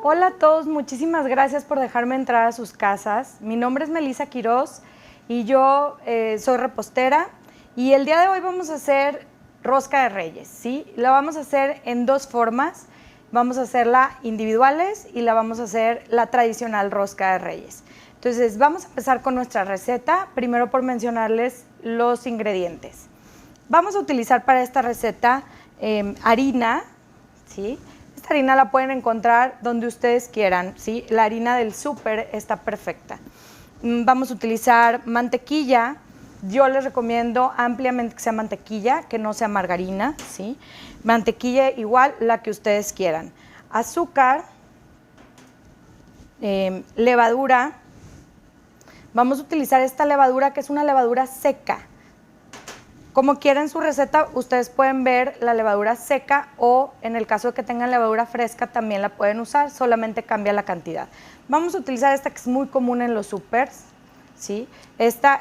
Hola a todos, muchísimas gracias por dejarme entrar a sus casas. Mi nombre es Melissa Quiroz y yo soy repostera y el día de hoy vamos a hacer rosca de reyes, ¿sí? La vamos a hacer en dos formas. Vamos a hacerla individuales y la vamos a hacer la tradicional rosca de reyes. Entonces vamos a empezar con nuestra receta, primero por mencionarles los ingredientes. Vamos a utilizar para esta receta harina, ¿sí? Esta harina la pueden encontrar donde ustedes quieran, ¿sí? La harina del súper está perfecta. Vamos a utilizar mantequilla. Yo les recomiendo ampliamente que sea mantequilla, que no sea margarina, ¿sí? Mantequilla igual, la que ustedes quieran. Azúcar, levadura. Vamos a utilizar esta levadura que es una levadura seca. Como quieran su receta, ustedes pueden ver la levadura seca o en el caso de que tengan levadura fresca también la pueden usar, solamente cambia la cantidad. Vamos a utilizar esta que es muy común en los supers, ¿sí? Esta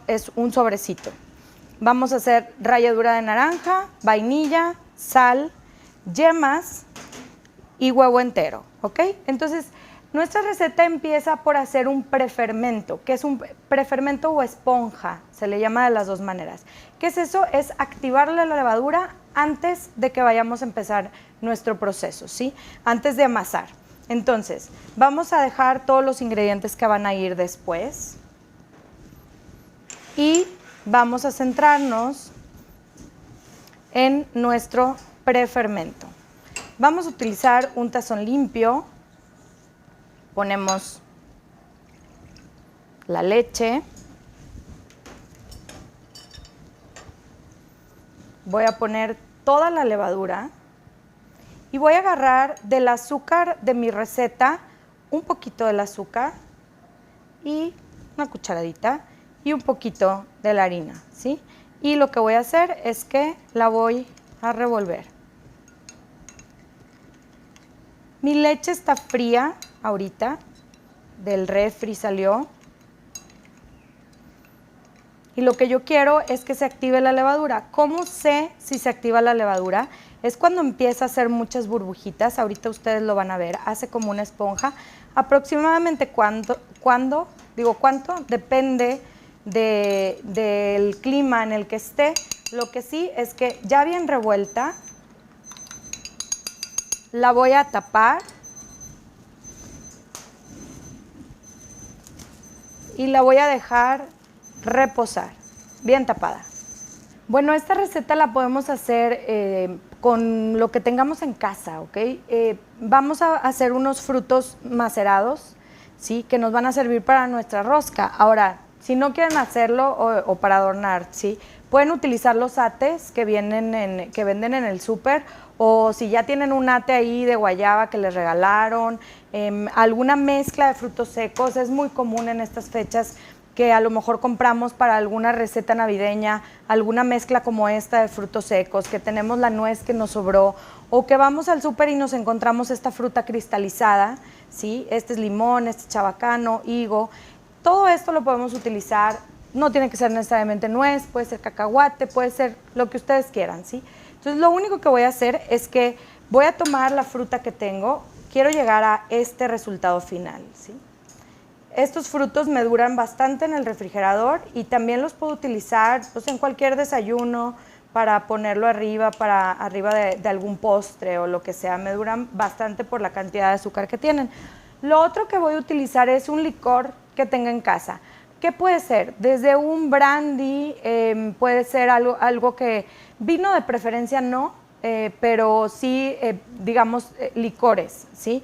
es un sobrecito. Vamos a hacer ralladura de naranja, vainilla, sal, yemas y huevo entero, ¿ok? Entonces, nuestra receta empieza por hacer un prefermento, que es un prefermento o esponja, se le llama de las dos maneras. ¿Qué es eso? Es activarle la levadura antes de que vayamos a empezar nuestro proceso, ¿sí? Antes de amasar. Entonces, vamos a dejar todos los ingredientes que van a ir después y vamos a centrarnos en nuestro prefermento. Vamos a utilizar un tazón limpio. Ponemos la leche. Voy a poner toda la levadura y voy a agarrar del azúcar de mi receta un poquito del azúcar y una cucharadita y un poquito de la harina, ¿sí? Y lo que voy a hacer es que la voy a revolver. Mi leche está fría ahorita, del refri salió. Y lo que yo quiero es que se active la levadura. ¿Cómo sé si se activa la levadura? Es cuando empieza a hacer muchas burbujitas, ahorita ustedes lo van a ver, hace como una esponja. Aproximadamente cuánto, depende del clima en el que esté. Lo que sí es que ya bien revuelta, la voy a tapar y la voy a dejar reposar, bien tapada. Bueno, esta receta la podemos hacer con lo que tengamos en casa, ¿ok? Vamos a hacer unos frutos macerados, ¿sí? Que nos van a servir para nuestra rosca. Ahora, si no quieren hacerlo o para adornar, ¿sí? Pueden utilizar los ates que venden en el súper, o si ya tienen un ate ahí de guayaba que les regalaron, alguna mezcla de frutos secos. Es muy común en estas fechas que a lo mejor compramos para alguna receta navideña, alguna mezcla como esta de frutos secos, que tenemos la nuez que nos sobró, o que vamos al súper y nos encontramos esta fruta cristalizada, ¿sí? Este es limón, este es chabacano, higo. Todo esto lo podemos utilizar, no tiene que ser necesariamente nuez, puede ser cacahuate, puede ser lo que ustedes quieran, ¿sí? Entonces lo único que voy a hacer es que voy a tomar la fruta que tengo, quiero llegar a este resultado final, ¿sí? Estos frutos me duran bastante en el refrigerador y también los puedo utilizar pues, en cualquier desayuno para ponerlo arriba, de algún postre o lo que sea. Me duran bastante por la cantidad de azúcar que tienen. Lo otro que voy a utilizar es un licor que tenga en casa. ¿Qué puede ser? Desde un brandy, puede ser algo que, vino de preferencia no, pero sí, digamos, licores, ¿sí?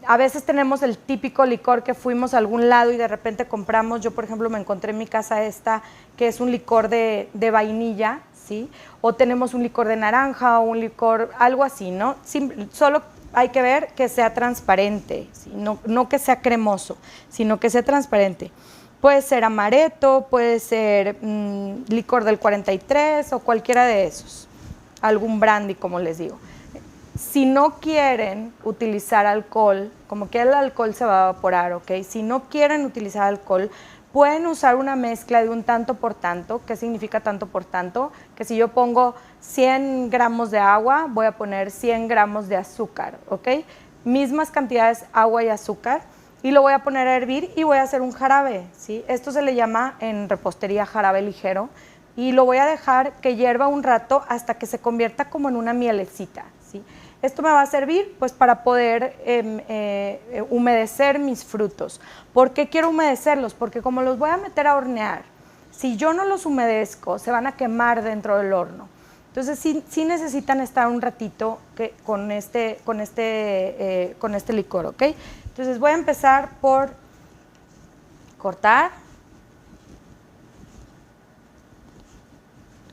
A veces tenemos el típico licor que fuimos a algún lado y de repente compramos. Yo, por ejemplo, me encontré en mi casa esta, que es un licor de vainilla, ¿sí? O tenemos un licor de naranja o un licor, algo así, ¿no? Solo hay que ver que sea transparente, ¿sí? No que sea cremoso, sino que sea transparente. Puede ser amaretto, puede ser licor del 43 o cualquiera de esos. Algún brandy, como les digo. Si no quieren utilizar alcohol, como que el alcohol se va a evaporar, ¿ok? Si no quieren utilizar alcohol, pueden usar una mezcla de un tanto por tanto. ¿Qué significa tanto por tanto? Que si yo pongo 100 gramos de agua, voy a poner 100 gramos de azúcar, ¿ok? mismas cantidades agua y azúcar, y lo voy a poner a hervir y voy a hacer un jarabe, ¿sí? Esto se le llama en repostería jarabe ligero, y lo voy a dejar que hierva un rato hasta que se convierta como en una mielecita, ¿sí? Esto me va a servir pues para poder humedecer mis frutos. ¿Por qué quiero humedecerlos? Porque como los voy a meter a hornear, si yo no los humedezco, se van a quemar dentro del horno. Entonces sí necesitan estar un ratito con este licor, ¿ok? Entonces voy a empezar por cortar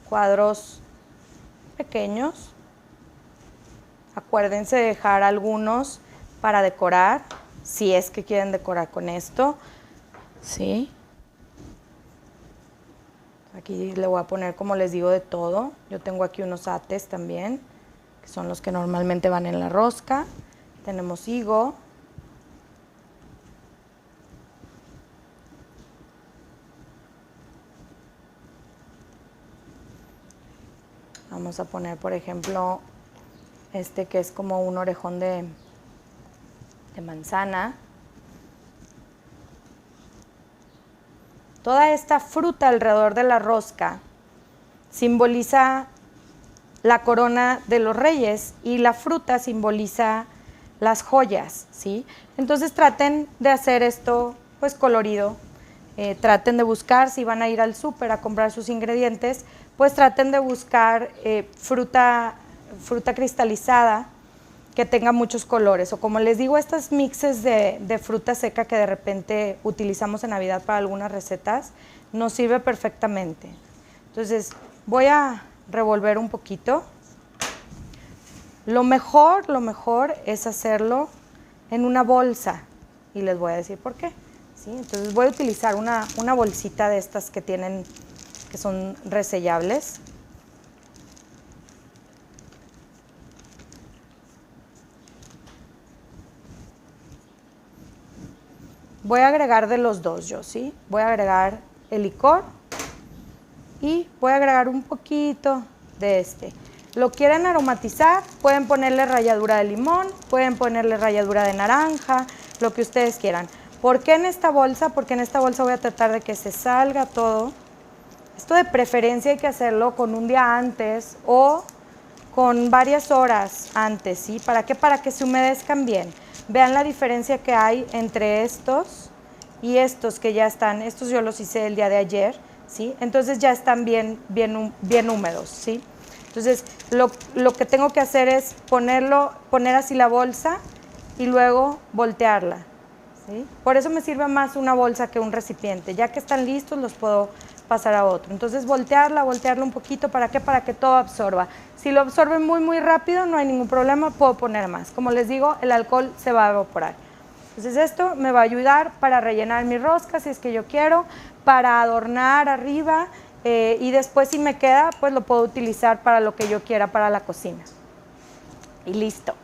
cuadros pequeños. Acuérdense de dejar algunos para decorar, si es que quieren decorar con esto, ¿sí? Aquí le voy a poner, como les digo, de todo. Yo tengo aquí unos ates también, que son los que normalmente van en la rosca. Tenemos higo. Vamos a poner, por ejemplo, este que es como un orejón de manzana. Toda esta fruta alrededor de la rosca simboliza la corona de los reyes y la fruta simboliza las joyas, ¿sí? Entonces traten de hacer esto pues colorido, traten de buscar, si van a ir al súper a comprar sus ingredientes, pues traten de buscar fruta cristalizada que tenga muchos colores, o como les digo, estas mixes de fruta seca que de repente utilizamos en Navidad para algunas recetas, nos sirve perfectamente. Entonces voy a revolver un poquito. Lo mejor es hacerlo en una bolsa, y les voy a decir por qué, ¿sí? Entonces voy a utilizar una bolsita de estas que son resellables. Voy a agregar de los dos yo, ¿sí? Voy a agregar el licor y voy a agregar un poquito de este. Lo quieren aromatizar, pueden ponerle ralladura de limón, pueden ponerle ralladura de naranja, lo que ustedes quieran. ¿Por qué en esta bolsa? Porque en esta bolsa voy a tratar de que se salga todo. Esto de preferencia hay que hacerlo con un día antes o con varias horas antes, ¿sí? ¿Para qué? Para que se humedezcan bien. Vean la diferencia que hay entre estos y estos que ya están, estos yo los hice el día de ayer, ¿sí? Entonces ya están bien húmedos, ¿sí? Entonces lo que tengo que hacer es poner así la bolsa y luego voltearla, ¿sí? Por eso me sirve más una bolsa que un recipiente. Ya que están listos los puedo pasar a otro. Entonces voltearla un poquito, ¿para qué? Para que todo absorba. Si lo absorbe muy rápido, no hay ningún problema, puedo poner más. Como les digo, el alcohol se va a evaporar. Entonces esto me va a ayudar para rellenar mi rosca, si es que yo quiero, para adornar arriba, y después si me queda, pues lo puedo utilizar para lo que yo quiera para la cocina. Y listo.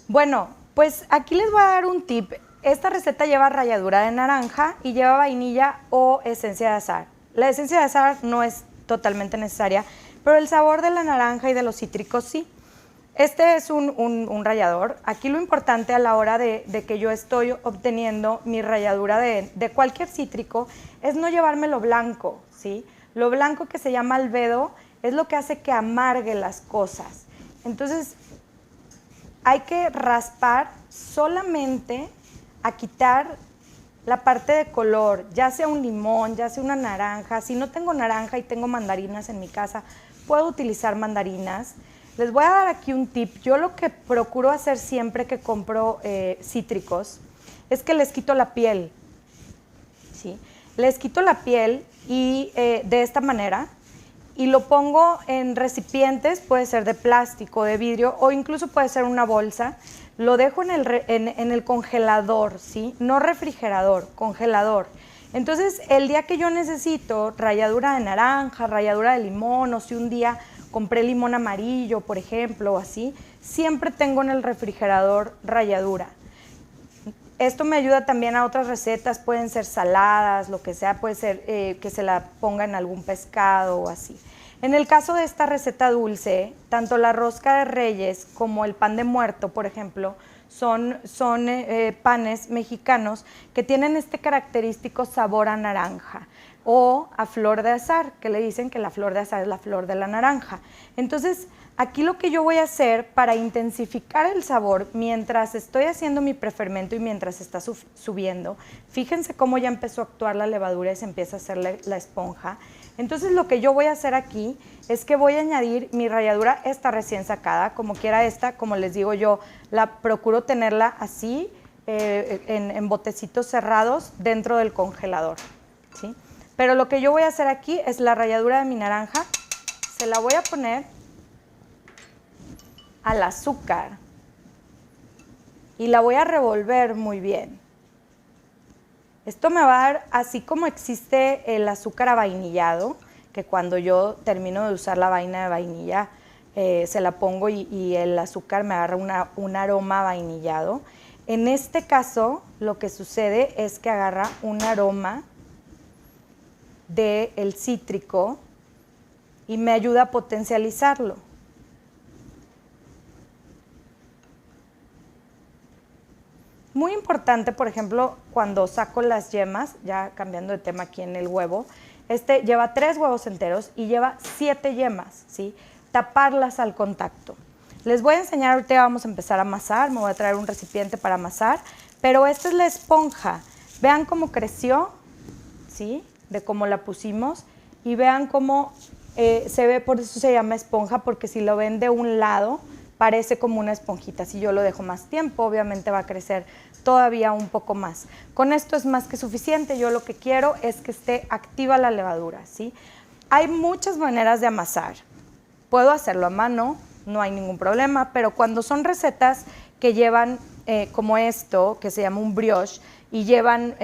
Bueno, pues aquí les voy a dar un tip. Esta receta lleva ralladura de naranja y lleva vainilla o esencia de azahar. La esencia de azahar no es totalmente necesaria, pero el sabor de la naranja y de los cítricos sí. Este es un rallador. Aquí lo importante a la hora de que yo estoy obteniendo mi ralladura de cualquier cítrico es no llevarme lo blanco, ¿sí? Lo blanco, que se llama albedo, es lo que hace que amargue las cosas. Entonces hay que raspar solamente a quitar la parte de color, ya sea un limón, ya sea una naranja. Si no tengo naranja y tengo mandarinas en mi casa, puedo utilizar mandarinas. Les voy a dar aquí un tip. Yo lo que procuro hacer siempre que compro cítricos es que les quito la piel, ¿sí? Les quito la piel y de esta manera, y lo pongo en recipientes, puede ser de plástico, de vidrio, o incluso puede ser una bolsa. Lo dejo en el congelador, ¿sí? No refrigerador, congelador. Entonces, el día que yo necesito ralladura de naranja, ralladura de limón, o si un día compré limón amarillo, por ejemplo, o así, siempre tengo en el refrigerador ralladura. Esto me ayuda también a otras recetas, pueden ser saladas, lo que sea, puede ser que se la ponga en algún pescado o así. En el caso de esta receta dulce, tanto la rosca de Reyes como el pan de muerto, por ejemplo, son panes mexicanos que tienen este característico sabor a naranja o a flor de azahar, que le dicen que la flor de azahar es la flor de la naranja. Entonces, aquí lo que yo voy a hacer para intensificar el sabor mientras estoy haciendo mi prefermento y mientras está subiendo, fíjense cómo ya empezó a actuar la levadura y se empieza a hacer la esponja. Entonces lo que yo voy a hacer aquí es que voy a añadir mi ralladura, esta recién sacada, como quiera esta, como les digo yo, la procuro tenerla así, en botecitos cerrados dentro del congelador, ¿sí? Pero lo que yo voy a hacer aquí es la ralladura de mi naranja, se la voy a poner al azúcar y la voy a revolver muy bien. Esto me va a dar, así como existe el azúcar avainillado, que cuando yo termino de usar la vaina de vainilla, se la pongo y el azúcar me agarra un aroma vainillado. En este caso, lo que sucede es que agarra un aroma del cítrico y me ayuda a potencializarlo. Muy importante, por ejemplo, cuando saco las yemas, ya cambiando de tema aquí en el huevo, lleva 3 huevos enteros y lleva 7 yemas, ¿sí? Taparlas al contacto. Les voy a enseñar, ahorita vamos a empezar a amasar, me voy a traer un recipiente para amasar, pero esta es la esponja. Vean cómo creció, ¿sí? De cómo la pusimos y vean cómo se ve, por eso se llama esponja, porque si lo ven de un lado, parece como una esponjita. Si yo lo dejo más tiempo, obviamente va a crecer todavía un poco más. Con esto es más que suficiente. Yo lo que quiero es que esté activa la levadura, ¿sí? Hay muchas maneras de amasar. Puedo hacerlo a mano, no hay ningún problema, pero cuando son recetas que llevan como esto, que se llama un brioche, y llevan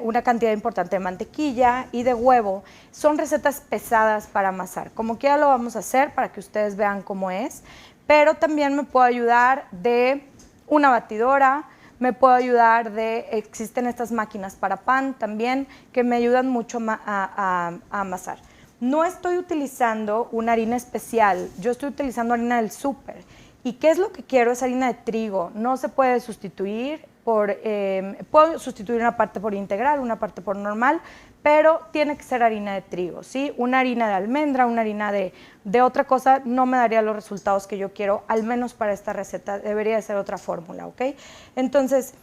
una cantidad importante de mantequilla y de huevo, son recetas pesadas para amasar. Como quiera lo vamos a hacer para que ustedes vean cómo es, pero también me puedo ayudar de una batidora, me puedo ayudar existen estas máquinas para pan también, que me ayudan mucho a amasar. No estoy utilizando una harina especial, yo estoy utilizando harina del súper. ¿Y qué es lo que quiero? Es harina de trigo, no se puede sustituir puedo sustituir una parte por integral, una parte por normal, pero tiene que ser harina de trigo, ¿sí? Una harina de almendra, una harina de otra cosa no me daría los resultados que yo quiero, al menos para esta receta, debería de ser otra fórmula, ¿ok? Entonces,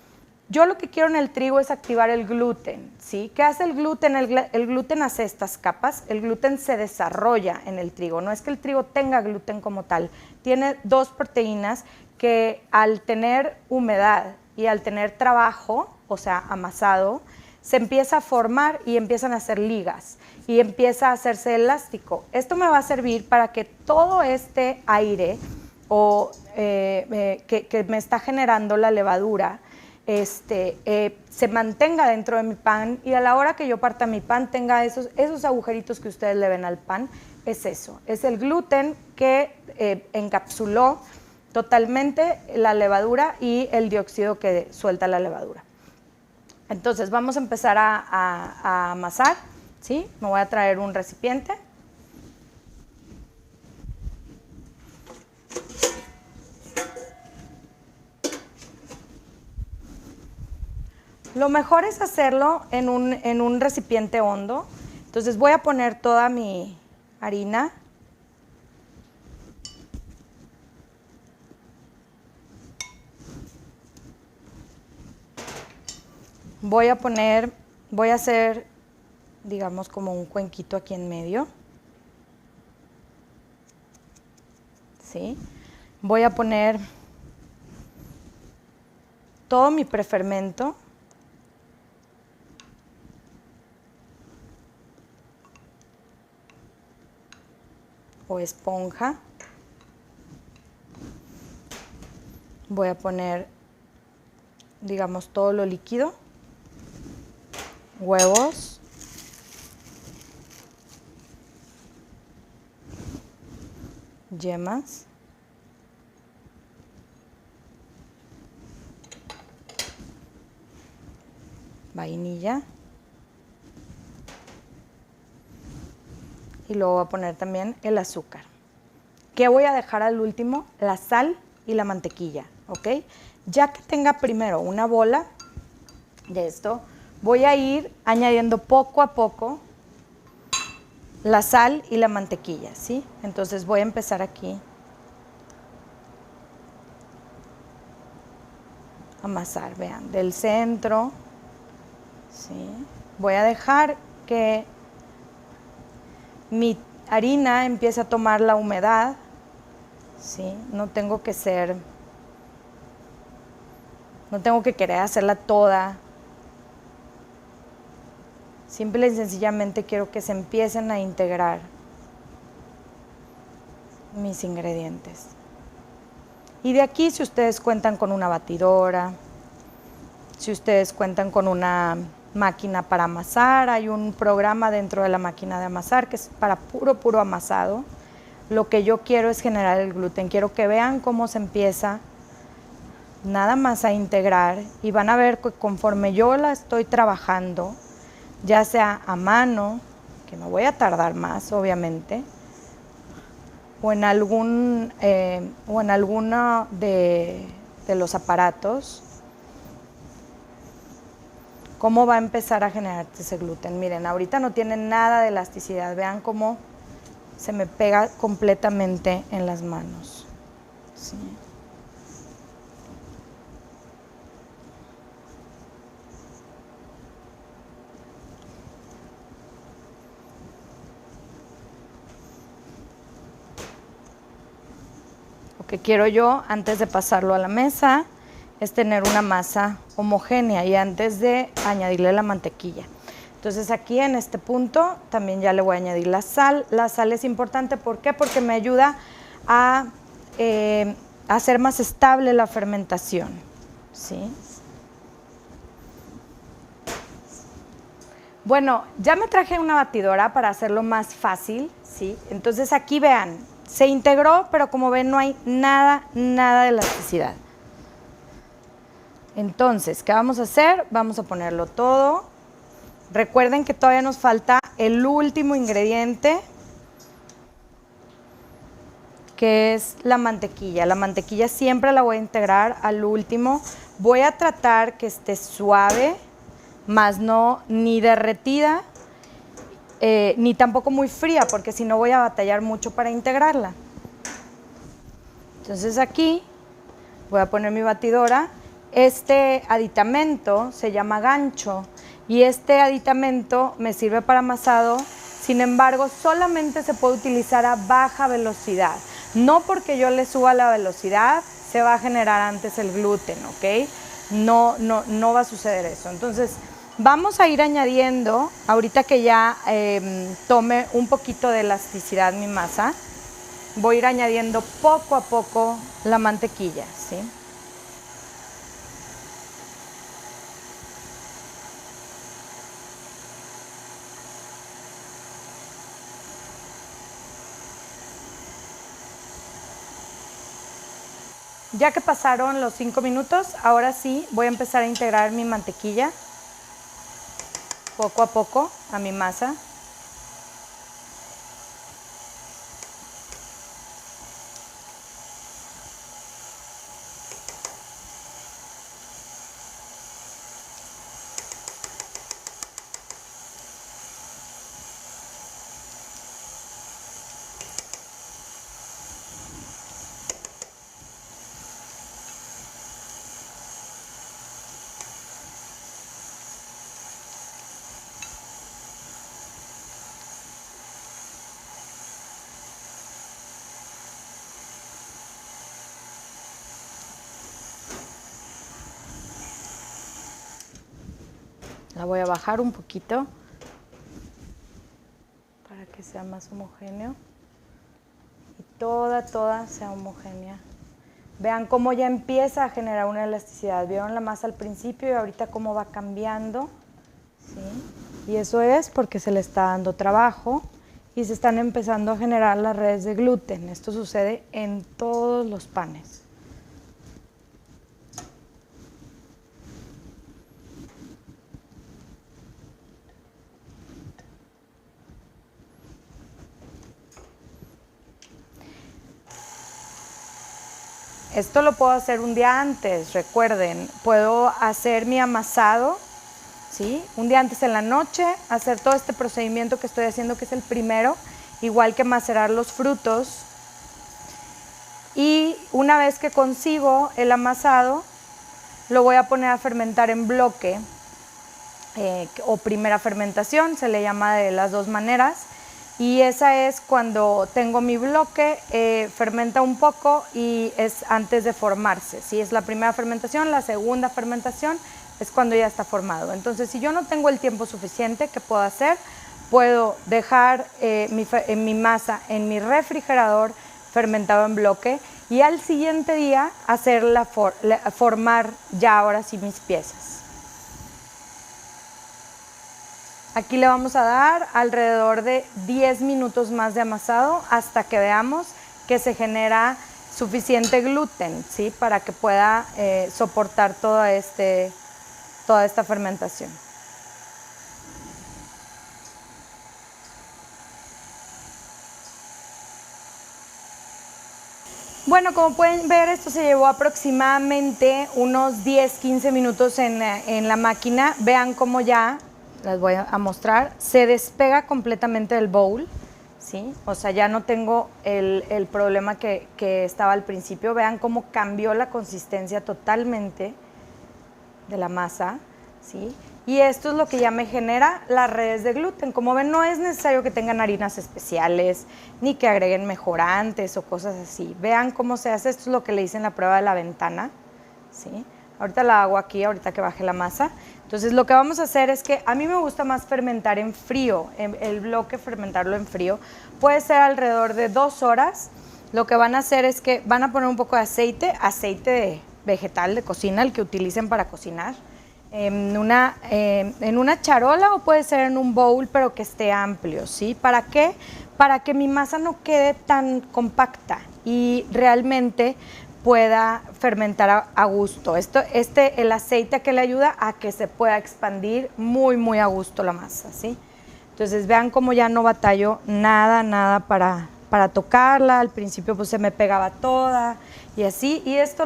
yo lo que quiero en el trigo es activar el gluten, ¿sí? ¿Qué hace el gluten? El gluten hace estas capas, el gluten se desarrolla en el trigo, no es que el trigo tenga gluten como tal, tiene 2 proteínas que al tener humedad y al tener trabajo, o sea, amasado, se empieza a formar y empiezan a hacer ligas y empieza a hacerse elástico. Esto me va a servir para que todo este aire que me está generando la levadura se mantenga dentro de mi pan y a la hora que yo parta mi pan tenga esos agujeritos que ustedes le ven al pan, es eso, es el gluten que encapsuló totalmente la levadura y el dióxido que suelta la levadura. Entonces vamos a empezar a amasar, ¿sí? Me voy a traer un recipiente. Lo mejor es hacerlo en un recipiente hondo. Entonces voy a poner toda mi harina. Voy a hacer, digamos, como un cuenquito aquí en medio. ¿Sí? Voy a poner todo mi prefermento. O esponja. Voy a poner, digamos, todo lo líquido. Huevos, yemas, vainilla, y luego voy a poner también el azúcar. ¿Qué voy a dejar al último? La sal y la mantequilla, ¿ok? Ya que tenga primero una bola de esto, voy a ir añadiendo poco a poco la sal y la mantequilla, ¿sí? Entonces voy a empezar aquí a amasar, vean, del centro, ¿sí? Voy a dejar que mi harina empiece a tomar la humedad, ¿sí? No tengo que querer hacerla toda. Simple y sencillamente quiero que se empiecen a integrar mis ingredientes. Y de aquí, si ustedes cuentan con una batidora, si ustedes cuentan con una máquina para amasar, hay un programa dentro de la máquina de amasar que es para puro amasado. Lo que yo quiero es generar el gluten. Quiero que vean cómo se empieza nada más a integrar y van a ver que conforme yo la estoy trabajando, ya sea a mano, que me voy a tardar más obviamente, o en alguno de los aparatos, cómo va a empezar a generarse ese gluten. Miren, ahorita no tiene nada de elasticidad, vean cómo se me pega completamente en las manos. ¿Sí? Lo que quiero yo, antes de pasarlo a la mesa, es tener una masa homogénea y antes de añadirle la mantequilla. Entonces aquí en este punto también ya le voy a añadir la sal. La sal es importante, ¿por qué? Porque me ayuda a hacer más estable la fermentación, ¿sí? Bueno, ya me traje una batidora para hacerlo más fácil, ¿sí? Entonces aquí vean, se integró, pero como ven no hay nada de elasticidad. Entonces, ¿qué vamos a hacer? Vamos a ponerlo todo. Recuerden que todavía nos falta el último ingrediente, que es la mantequilla. La mantequilla siempre la voy a integrar al último. Voy a tratar que esté suave, más no ni derretida, ni tampoco muy fría, porque si no voy a batallar mucho para integrarla. Entonces aquí voy a poner mi batidora. Este aditamento se llama gancho y este aditamento me sirve para amasado. Sin embargo, solamente se puede utilizar a baja velocidad. No porque yo le suba la velocidad se va a generar antes el gluten, ¿ok? No va a suceder eso. Entonces, vamos a ir añadiendo, ahorita que ya tome un poquito de elasticidad mi masa, voy a ir añadiendo poco a poco la mantequilla, ¿sí? Ya que pasaron los 5 minutos, ahora sí voy a empezar a integrar mi mantequilla poco a poco a mi masa. La voy a bajar un poquito para que sea más homogéneo y toda sea homogénea. Vean cómo ya empieza a generar una elasticidad. Vieron la masa al principio y ahorita cómo va cambiando, ¿sí? Y eso es porque se le está dando trabajo y se están empezando a generar las redes de gluten. Esto sucede en todos los panes. Esto lo puedo hacer un día antes, recuerden, puedo hacer mi amasado, ¿sí? Un día antes en la noche, hacer todo este procedimiento que estoy haciendo, que es el primero, igual que macerar los frutos. Y una vez que consigo el amasado, lo voy a poner a fermentar en bloque, o primera fermentación, se le llama de las dos maneras. Y esa es cuando tengo mi bloque, fermenta un poco y es antes de formarse. Si es la primera fermentación, la segunda fermentación es cuando ya está formado. Entonces, si yo no tengo el tiempo suficiente, ¿qué puedo hacer? Puedo dejar mi masa en mi refrigerador fermentado en bloque y al siguiente día formar ya ahora sí mis piezas. Aquí le vamos a dar alrededor de 10 minutos más de amasado hasta que veamos que se genera suficiente gluten, ¿sí? Para que pueda soportar toda esta fermentación. Bueno, como pueden ver, esto se llevó aproximadamente unos 10-15 minutos en la máquina. Vean cómo ya, les voy a mostrar, se despega completamente del bowl, ¿sí? O sea, ya no tengo el problema que estaba al principio. Vean cómo cambió la consistencia totalmente de la masa, ¿sí? Y esto es lo que ya me genera las redes de gluten. Como ven, no es necesario que tengan harinas especiales, ni que agreguen mejorantes o cosas así. Vean cómo se hace. Esto es lo que le hice en la prueba de la ventana, ¿sí? Ahorita la hago aquí, ahorita que baje la masa. Entonces, lo que vamos a hacer es que a mí me gusta más fermentar en frío, el bloque fermentarlo en frío. Puede ser alrededor de 2 horas. Lo que van a hacer es que van a poner un poco de aceite vegetal de cocina, el que utilicen para cocinar, en una charola o puede ser en un bowl, pero que esté amplio, ¿sí? ¿Para qué? Para que mi masa no quede tan compacta y realmente pueda fermentar a gusto. El aceite que le ayuda a que se pueda expandir muy, muy a gusto la masa, ¿sí? Entonces vean cómo ya no batallo nada para tocarla. Al principio pues se me pegaba toda y así. Y esto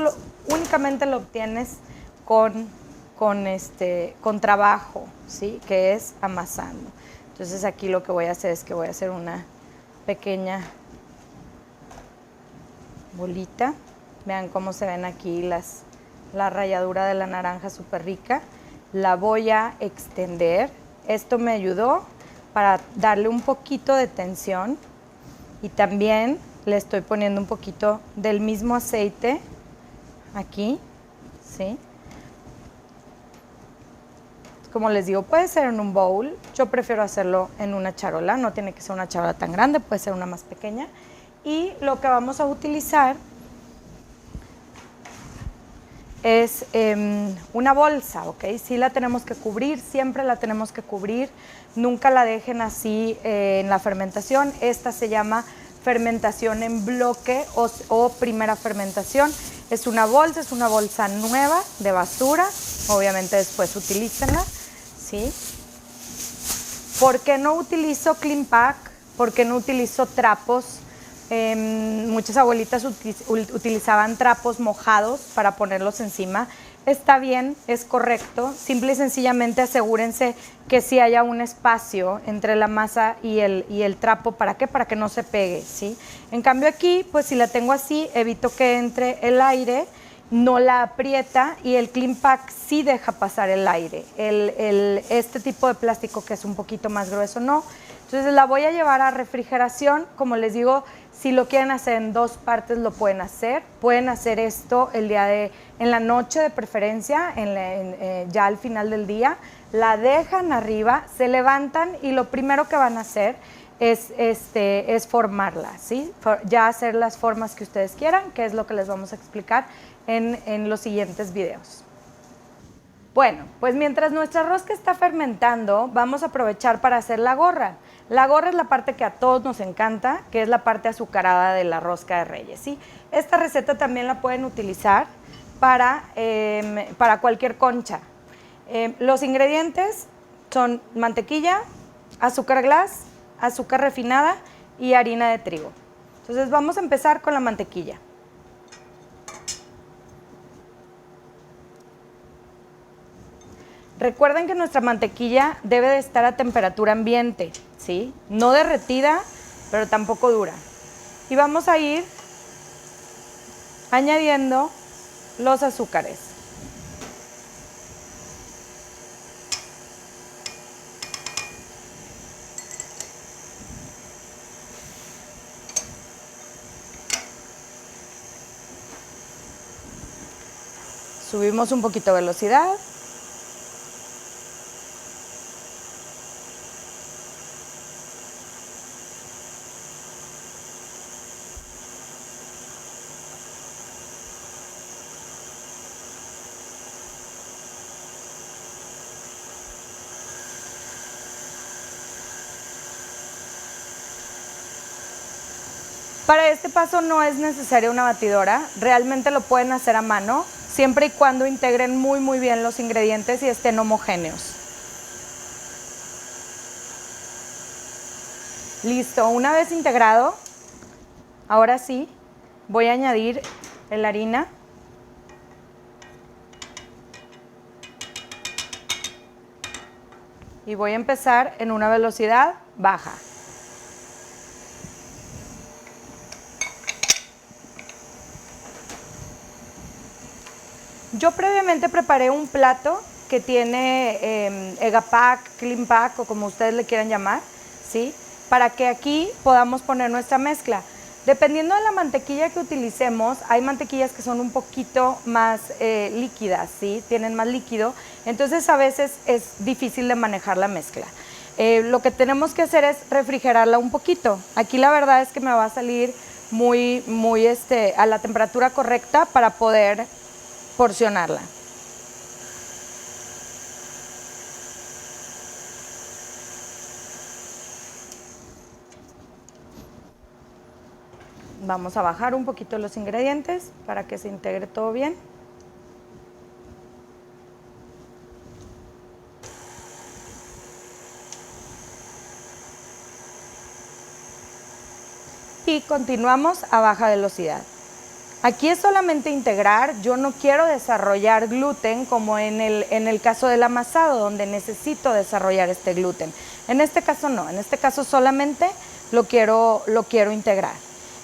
únicamente lo obtienes con trabajo, ¿sí? Que es amasando. Entonces aquí lo que voy a hacer es que voy a hacer una pequeña bolita. Vean cómo se ven aquí la ralladura de la naranja súper rica. La voy a extender. Esto me ayudó para darle un poquito de tensión y también le estoy poniendo un poquito del mismo aceite aquí, ¿sí? Como les digo, puede ser en un bowl. Yo prefiero hacerlo en una charola. No tiene que ser una charola tan grande, puede ser una más pequeña. Y lo que vamos a utilizar es una bolsa, ¿ok? Sí la tenemos que cubrir, siempre la tenemos que cubrir. Nunca la dejen así en la fermentación. Esta se llama fermentación en bloque o primera fermentación. Es una bolsa nueva de basura. Obviamente después utilícenla, ¿sí? ¿Por qué no utilizo Clean Pack? ¿Por qué no utilizo trapos? Muchas abuelitas utilizaban trapos mojados para ponerlos encima. Está bien, es correcto. Simple y sencillamente asegúrense que sí haya un espacio entre la masa y el trapo. ¿Para qué? Para que no se pegue, ¿sí? En cambio aquí, pues si la tengo así, evito que entre el aire, no la aprieta y el Clean Pack sí deja pasar el aire. Este tipo de plástico que es un poquito más grueso, no. Entonces la voy a llevar a refrigeración. Como les digo, si lo quieren hacer en 2 partes, lo pueden hacer. Pueden hacer esto en la noche de preferencia, ya al final del día. La dejan arriba, se levantan y lo primero que van a hacer es formarla, ¿sí? Ya hacer las formas que ustedes quieran, que es lo que les vamos a explicar en los siguientes videos. Bueno, pues mientras nuestra rosca está fermentando, vamos a aprovechar para hacer la gorra. La gorra es la parte que a todos nos encanta, que es la parte azucarada de la rosca de Reyes, ¿sí? Esta receta también la pueden utilizar para cualquier concha. Los ingredientes son mantequilla, azúcar glass, azúcar refinada y harina de trigo. Entonces vamos a empezar con la mantequilla. Recuerden que nuestra mantequilla debe de estar a temperatura ambiente, ¿sí? No derretida, pero tampoco dura. Y vamos a ir añadiendo los azúcares. Subimos un poquito de velocidad. Para este paso no es necesaria una batidora, realmente lo pueden hacer a mano, siempre y cuando integren muy bien los ingredientes y estén homogéneos. Listo, una vez integrado, ahora sí, voy a añadir la harina. Y voy a empezar en una velocidad baja. Yo previamente preparé un plato que tiene Egapac, Cleanpac o como ustedes le quieran llamar, ¿sí? Para que aquí podamos poner nuestra mezcla. Dependiendo de la mantequilla que utilicemos, hay mantequillas que son un poquito más líquidas, ¿sí? Tienen más líquido, entonces a veces es difícil de manejar la mezcla. Lo que tenemos que hacer es refrigerarla un poquito. Aquí la verdad es que me va a salir muy a la temperatura correcta para poder porcionarla. Vamos a bajar un poquito los ingredientes para que se integre todo bien. Y continuamos a baja velocidad. Aquí es solamente integrar, yo no quiero desarrollar gluten como en el caso del amasado, donde necesito desarrollar este gluten. En este caso no, en este caso solamente lo quiero integrar.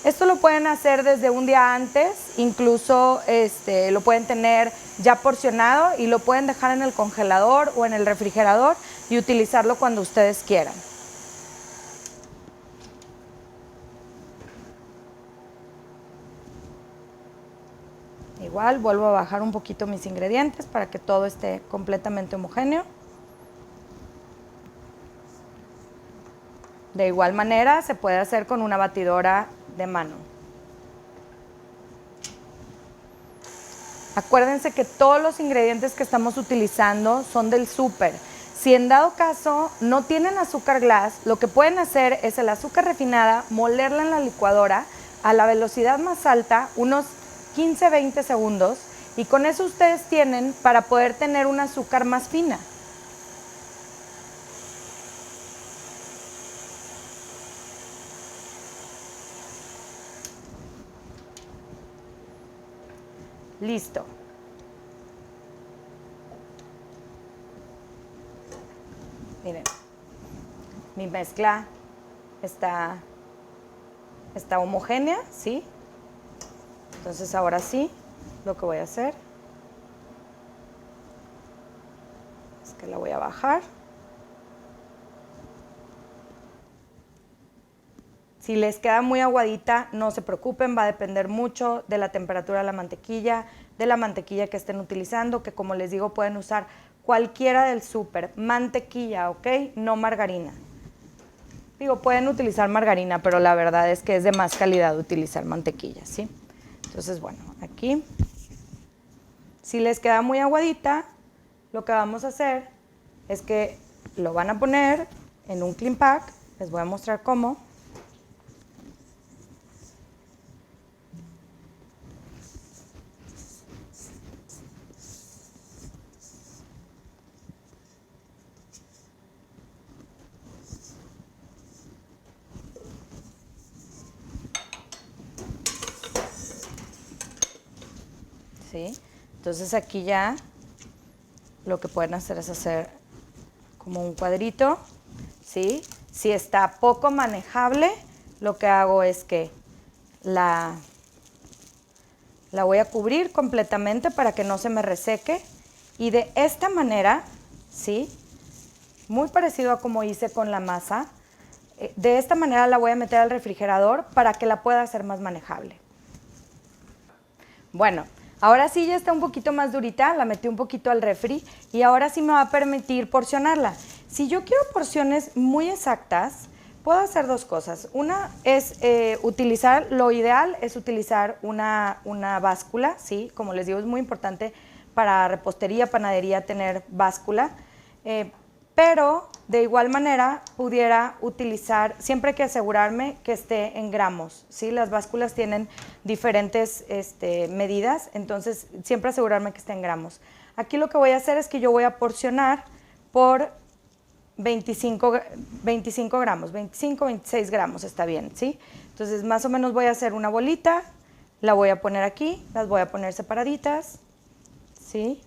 Esto lo pueden hacer desde un día antes, incluso lo pueden tener ya porcionado y lo pueden dejar en el congelador o en el refrigerador y utilizarlo cuando ustedes quieran. Igual vuelvo a bajar un poquito mis ingredientes para que todo esté completamente homogéneo. De igual manera se puede hacer con una batidora de mano. Acuérdense que todos los ingredientes que estamos utilizando son del súper. Si en dado caso no tienen azúcar glass, lo que pueden hacer es el azúcar refinada, molerla en la licuadora a la velocidad más alta, unos 15-20 segundos, y con eso ustedes tienen para poder tener un azúcar más fina. Listo. Miren, mi mezcla está homogénea, ¿sí? Entonces ahora sí, lo que voy a hacer es que la voy a bajar. Si les queda muy aguadita, no se preocupen, va a depender mucho de la temperatura de la mantequilla que estén utilizando, que como les digo pueden usar cualquiera del súper, mantequilla, ¿ok? No margarina. Digo, pueden utilizar margarina, pero la verdad es que es de más calidad utilizar mantequilla, ¿sí? Entonces, bueno, aquí, si les queda muy aguadita, lo que vamos a hacer es que lo van a poner en un Cleanpac, les voy a mostrar cómo. ¿Sí? Entonces aquí ya lo que pueden hacer es hacer como un cuadrito, ¿sí? Si está poco manejable, lo que hago es que la voy a cubrir completamente para que no se me reseque. Y de esta manera, ¿sí? Muy parecido a como hice con la masa, de esta manera la voy a meter al refrigerador para que la pueda hacer más manejable. Bueno, ahora sí ya está un poquito más durita, la metí un poquito al refri y ahora sí me va a permitir porcionarla. Si yo quiero porciones muy exactas, puedo hacer dos cosas. Una es utilizar, lo ideal es utilizar una báscula, ¿sí? Como les digo, es muy importante para repostería, panadería tener báscula, pero de igual manera pudiera utilizar, siempre hay que asegurarme que esté en gramos, ¿sí? Las básculas tienen diferentes medidas, entonces siempre asegurarme que esté en gramos. Aquí lo que voy a hacer es que yo voy a porcionar por 25 gramos, 25, 26 gramos está bien, ¿sí? Entonces más o menos voy a hacer una bolita, la voy a poner aquí, las voy a poner separaditas, ¿sí?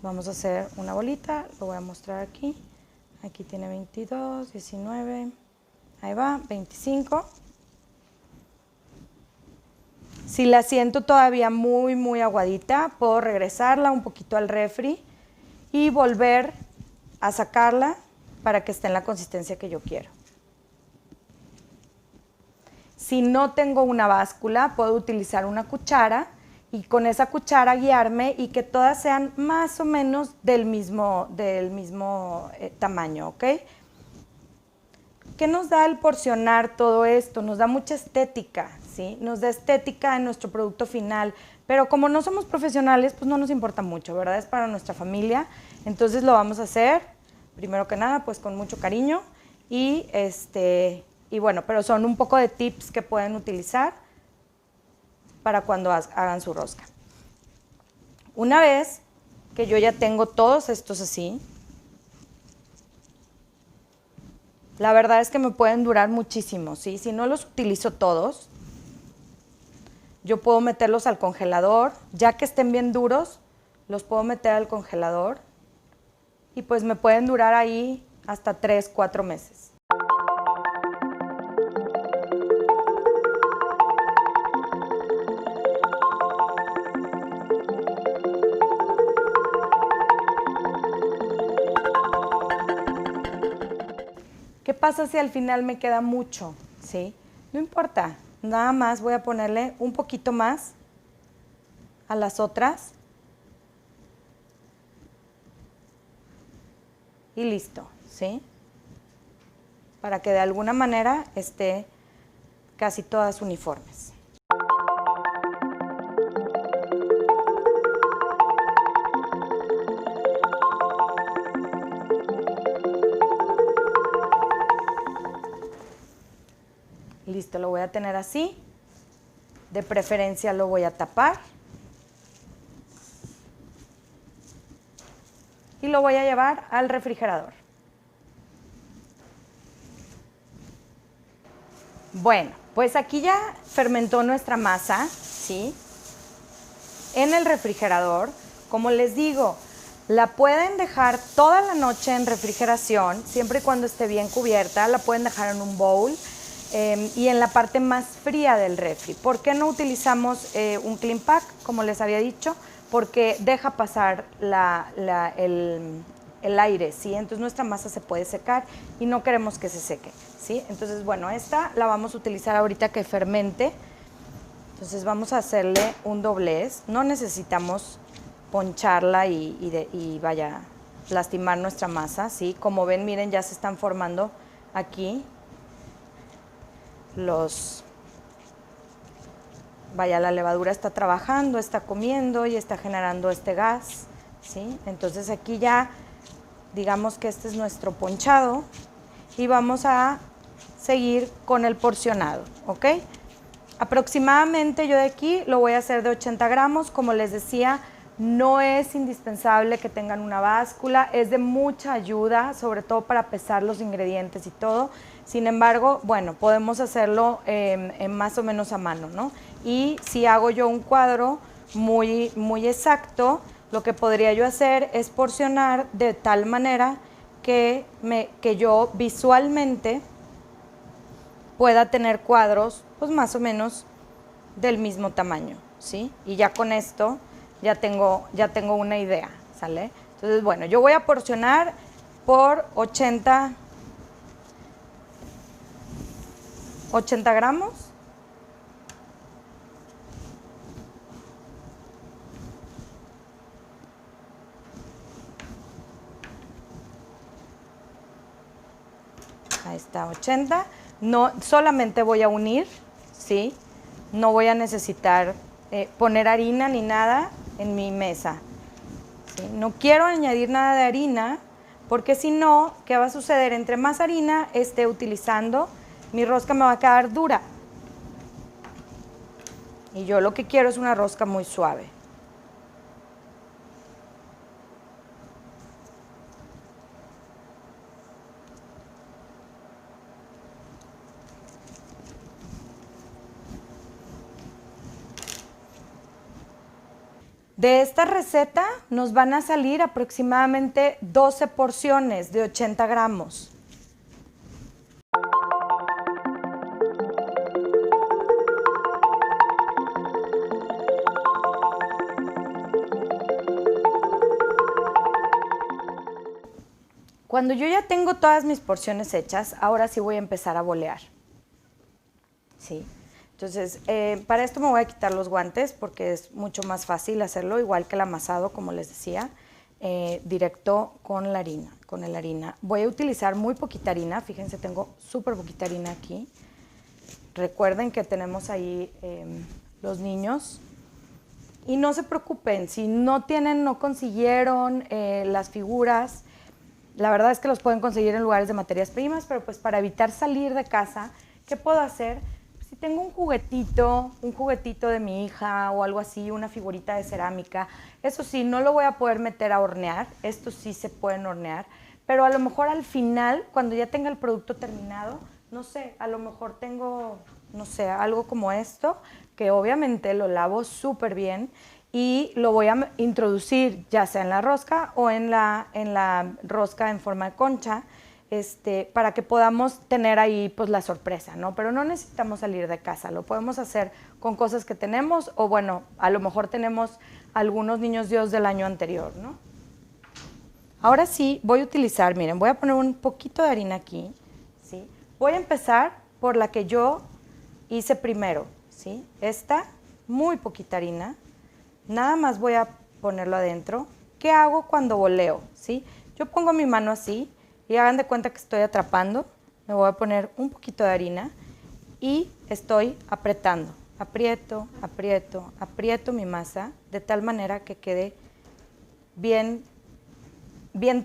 Vamos a hacer una bolita, lo voy a mostrar aquí. Aquí tiene 22, 19, ahí va, 25. Si la siento todavía muy, muy aguadita, puedo regresarla un poquito al refri y volver a sacarla para que esté en la consistencia que yo quiero. Si no tengo una báscula, puedo utilizar una cuchara y con esa cuchara guiarme y que todas sean más o menos del mismo tamaño, ¿ok? ¿Qué nos da el porcionar todo esto? Nos da mucha estética, ¿sí? Nos da estética en nuestro producto final, pero como no somos profesionales, pues no nos importa mucho, ¿verdad? Es para nuestra familia, entonces lo vamos a hacer, primero que nada, pues con mucho cariño y bueno, pero son un poco de tips que pueden utilizar para cuando hagan su rosca. Una vez que yo ya tengo todos estos así, la verdad es que me pueden durar muchísimo, ¿sí? Si no los utilizo todos, yo puedo meterlos al congelador, ya que estén bien duros, los puedo meter al congelador y pues me pueden durar ahí hasta 3, 4 meses. ¿Qué pasa si al final me queda mucho? ¿Sí? No importa, nada más voy a ponerle un poquito más a las otras y listo, ¿sí? Para que de alguna manera esté casi todas uniformes. Listo, lo voy a tener así. De preferencia lo voy a tapar. Y lo voy a llevar al refrigerador. Bueno, pues aquí ya fermentó nuestra masa, ¿sí? En el refrigerador. Como les digo, la pueden dejar toda la noche en refrigeración, siempre y cuando esté bien cubierta. La pueden dejar en un bowl y en la parte más fría del refri. ¿Por qué no utilizamos un clean pack, como les había dicho? Porque deja pasar el aire, ¿sí? Entonces nuestra masa se puede secar y no queremos que se seque, ¿sí? Entonces, bueno, esta la vamos a utilizar ahorita que fermente. Entonces vamos a hacerle un doblez. No necesitamos poncharla y vaya lastimar nuestra masa, ¿sí? Como ven, miren, ya se están formando aquí vaya, la levadura está trabajando, está comiendo y está generando este gas, ¿sí? Entonces aquí ya, digamos que este es nuestro ponchado y vamos a seguir con el porcionado, ¿ok? Aproximadamente yo de aquí lo voy a hacer de 80 gramos, como les decía, no es indispensable que tengan una báscula, es de mucha ayuda, sobre todo para pesar los ingredientes y todo. Sin embargo, bueno, podemos hacerlo más o menos a mano, ¿no? Y si hago yo un cuadro muy exacto, lo que podría yo hacer es porcionar de tal manera que yo visualmente pueda tener cuadros pues más o menos del mismo tamaño, ¿sí? Y ya con esto ya tengo una idea, ¿sale? Entonces, bueno, yo voy a porcionar por 80 gramos. Ahí está, 80. No, solamente voy a unir, ¿sí? No voy a necesitar poner harina ni nada en mi mesa, ¿sí? No quiero añadir nada de harina, porque si no, ¿qué va a suceder? Entre más harina esté utilizando, mi rosca me va a quedar dura. Y yo lo que quiero es una rosca muy suave. De esta receta nos van a salir aproximadamente 12 porciones de 80 gramos. Cuando yo ya tengo todas mis porciones hechas, ahora sí voy a empezar a bolear. ¿Sí? Entonces, para esto me voy a quitar los guantes porque es mucho más fácil hacerlo, igual que el amasado, como les decía, directo con la harina, Voy a utilizar muy poquita harina, fíjense, tengo súper poquita harina aquí. Recuerden que tenemos ahí los niños. Y no se preocupen, si no consiguieron las figuras, la verdad es que los pueden conseguir en lugares de materias primas, pero pues para evitar salir de casa, ¿qué puedo hacer? Si tengo un juguetito de mi hija o algo así, una figurita de cerámica, eso sí, no lo voy a poder meter a hornear, estos sí se pueden hornear, pero a lo mejor al final, cuando ya tenga el producto terminado, no sé, a lo mejor tengo, no sé, algo como esto, que obviamente lo lavo súper bien y lo voy a introducir ya sea en la rosca o en la rosca en forma de concha, para que podamos tener ahí pues la sorpresa, ¿no? Pero no necesitamos salir de casa, lo podemos hacer con cosas que tenemos o bueno, a lo mejor tenemos algunos niños Dios del año anterior, ¿no? Ahora sí voy a utilizar, miren, voy a poner un poquito de harina aquí, ¿sí? Voy a empezar por la que yo hice primero, ¿sí? Esta, muy poquita harina, nada más voy a ponerlo adentro. ¿Qué hago cuando boleo? ¿Sí? Yo pongo mi mano así y hagan de cuenta que estoy atrapando, me voy a poner un poquito de harina y estoy apretando, aprieto, aprieto, aprieto mi masa de tal manera que quede bien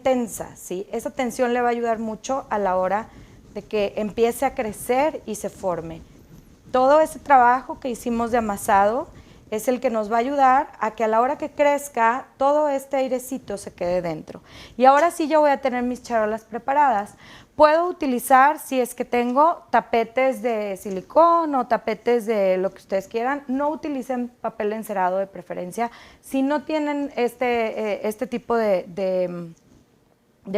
tensa, ¿sí? Esa tensión le va a ayudar mucho a la hora de que empiece a crecer y se forme. Todo ese trabajo que hicimos de amasado es el que nos va a ayudar a que a la hora que crezca, todo este airecito se quede dentro. Y ahora sí yo voy a tener mis charolas preparadas. Puedo utilizar, si es que tengo, tapetes de silicón o tapetes de lo que ustedes quieran. No utilicen papel encerado de preferencia. Si no tienen este tipo de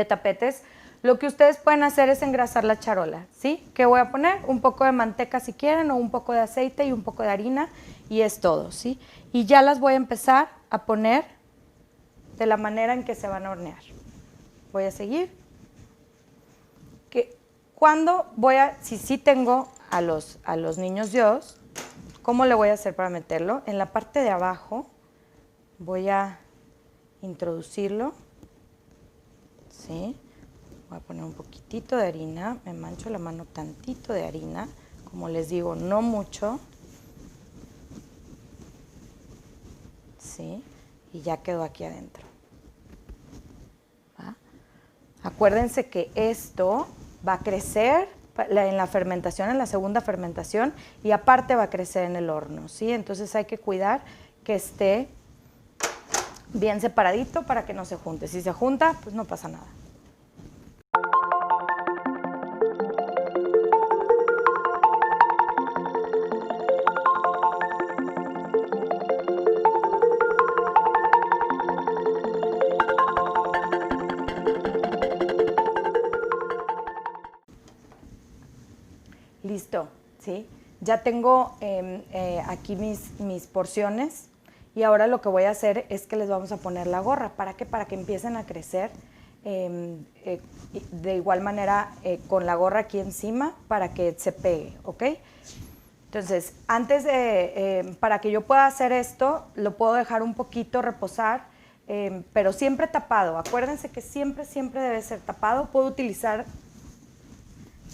tapetes, lo que ustedes pueden hacer es engrasar la charola, ¿sí? ¿Qué voy a poner? Un poco de manteca si quieren o un poco de aceite y un poco de harina y es todo, ¿sí? Y ya las voy a empezar a poner de la manera en que se van a hornear. Voy a seguir. Si sí tengo a los niños Dios, ¿cómo le voy a hacer para meterlo? En la parte de abajo voy a introducirlo, ¿sí? Voy a poner un poquitito de harina, me mancho la mano tantito de harina, como les digo, no mucho, ¿sí? Y ya quedó aquí adentro. ¿Va? Acuérdense que esto va a crecer en la fermentación, en la segunda fermentación, y aparte va a crecer en el horno, ¿sí? Entonces hay que cuidar que esté bien separadito para que no se junte. Si se junta, pues no pasa nada. ¿sí? Ya tengo aquí mis porciones y ahora lo que voy a hacer es que les vamos a poner la gorra. ¿Para qué? Para que empiecen a crecer de igual manera con la gorra aquí encima para que se pegue, ¿ok? Entonces, antes de, para que yo pueda hacer esto, lo puedo dejar un poquito reposar, pero siempre tapado. Acuérdense que siempre, siempre debe ser tapado. Puedo utilizar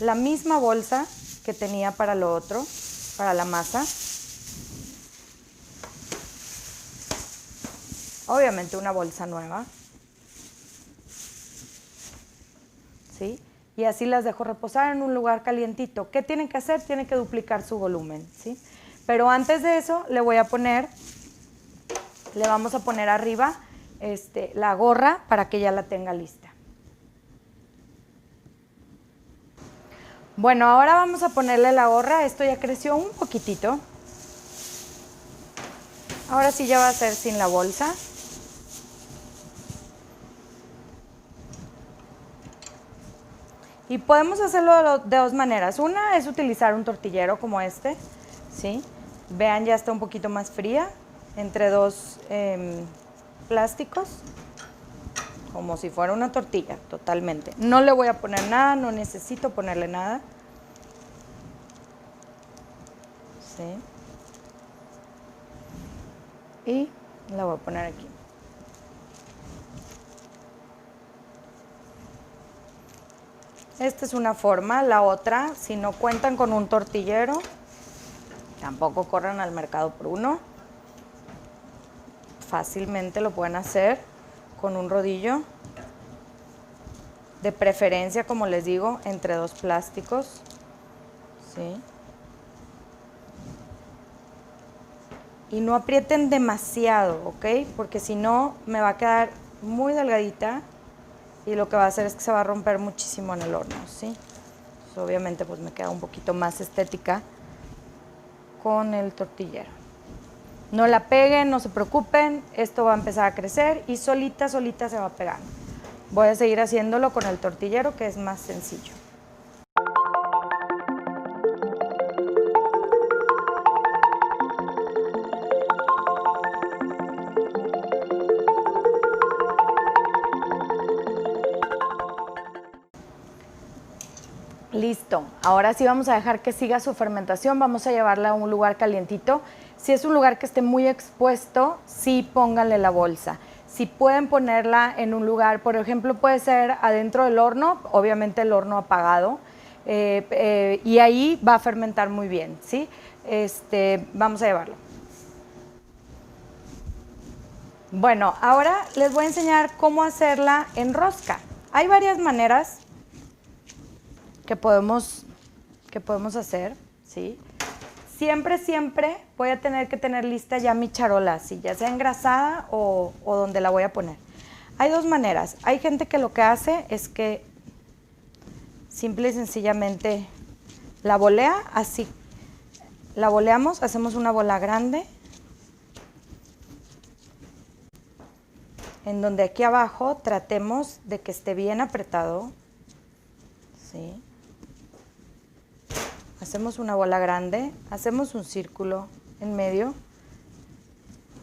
la misma bolsa que tenía para lo otro, para la masa. Obviamente una bolsa nueva. ¿Sí? Y así las dejo reposar en un lugar calientito. ¿Qué tienen que hacer? Tienen que duplicar su volumen, ¿sí? Pero antes de eso le vamos a poner arriba la gorra para que ya la tenga lista. Bueno, ahora vamos a ponerle la gorra. Esto ya creció un poquitito. Ahora sí ya va a ser sin la bolsa. Y podemos hacerlo de dos maneras. Una es utilizar un tortillero como este, ¿sí? Vean, ya está un poquito más fría, entre dos plásticos, como si fuera una tortilla, totalmente. No le voy a poner nada, no necesito ponerle nada. ¿Sí? Y la voy a poner aquí. Esta es una forma. La otra, si no cuentan con un tortillero, tampoco corran al mercado por uno. Fácilmente lo pueden hacer con un rodillo. De preferencia, como les digo, entre dos plásticos. ¿Sí? Y no aprieten demasiado, ¿ok? Porque si no, me va a quedar muy delgadita y lo que va a hacer es que se va a romper muchísimo en el horno, ¿sí? Entonces, obviamente, pues me queda un poquito más estética con el tortillero. No la peguen, no se preocupen, esto va a empezar a crecer y solita, solita se va a pegar. Voy a seguir haciéndolo con el tortillero, que es más sencillo. Listo, ahora sí vamos a dejar que siga su fermentación, vamos a llevarla a un lugar calientito. Si es un lugar que esté muy expuesto, sí pónganle la bolsa. Si pueden ponerla en un lugar, por ejemplo, puede ser adentro del horno, obviamente el horno apagado, y ahí va a fermentar muy bien, ¿sí? Vamos a llevarlo. Bueno, ahora les voy a enseñar cómo hacerla en rosca. Hay varias maneras que podemos hacer, ¿sí? Siempre, siempre voy a tener que tener lista ya mi charola, ¿sí? Ya sea engrasada o donde la voy a poner. Hay dos maneras. Hay gente que lo que hace es que simple y sencillamente la bolea así. La boleamos, hacemos una bola grande, en donde aquí abajo tratemos de que esté bien apretado, ¿sí? Hacemos una bola grande, hacemos un círculo en medio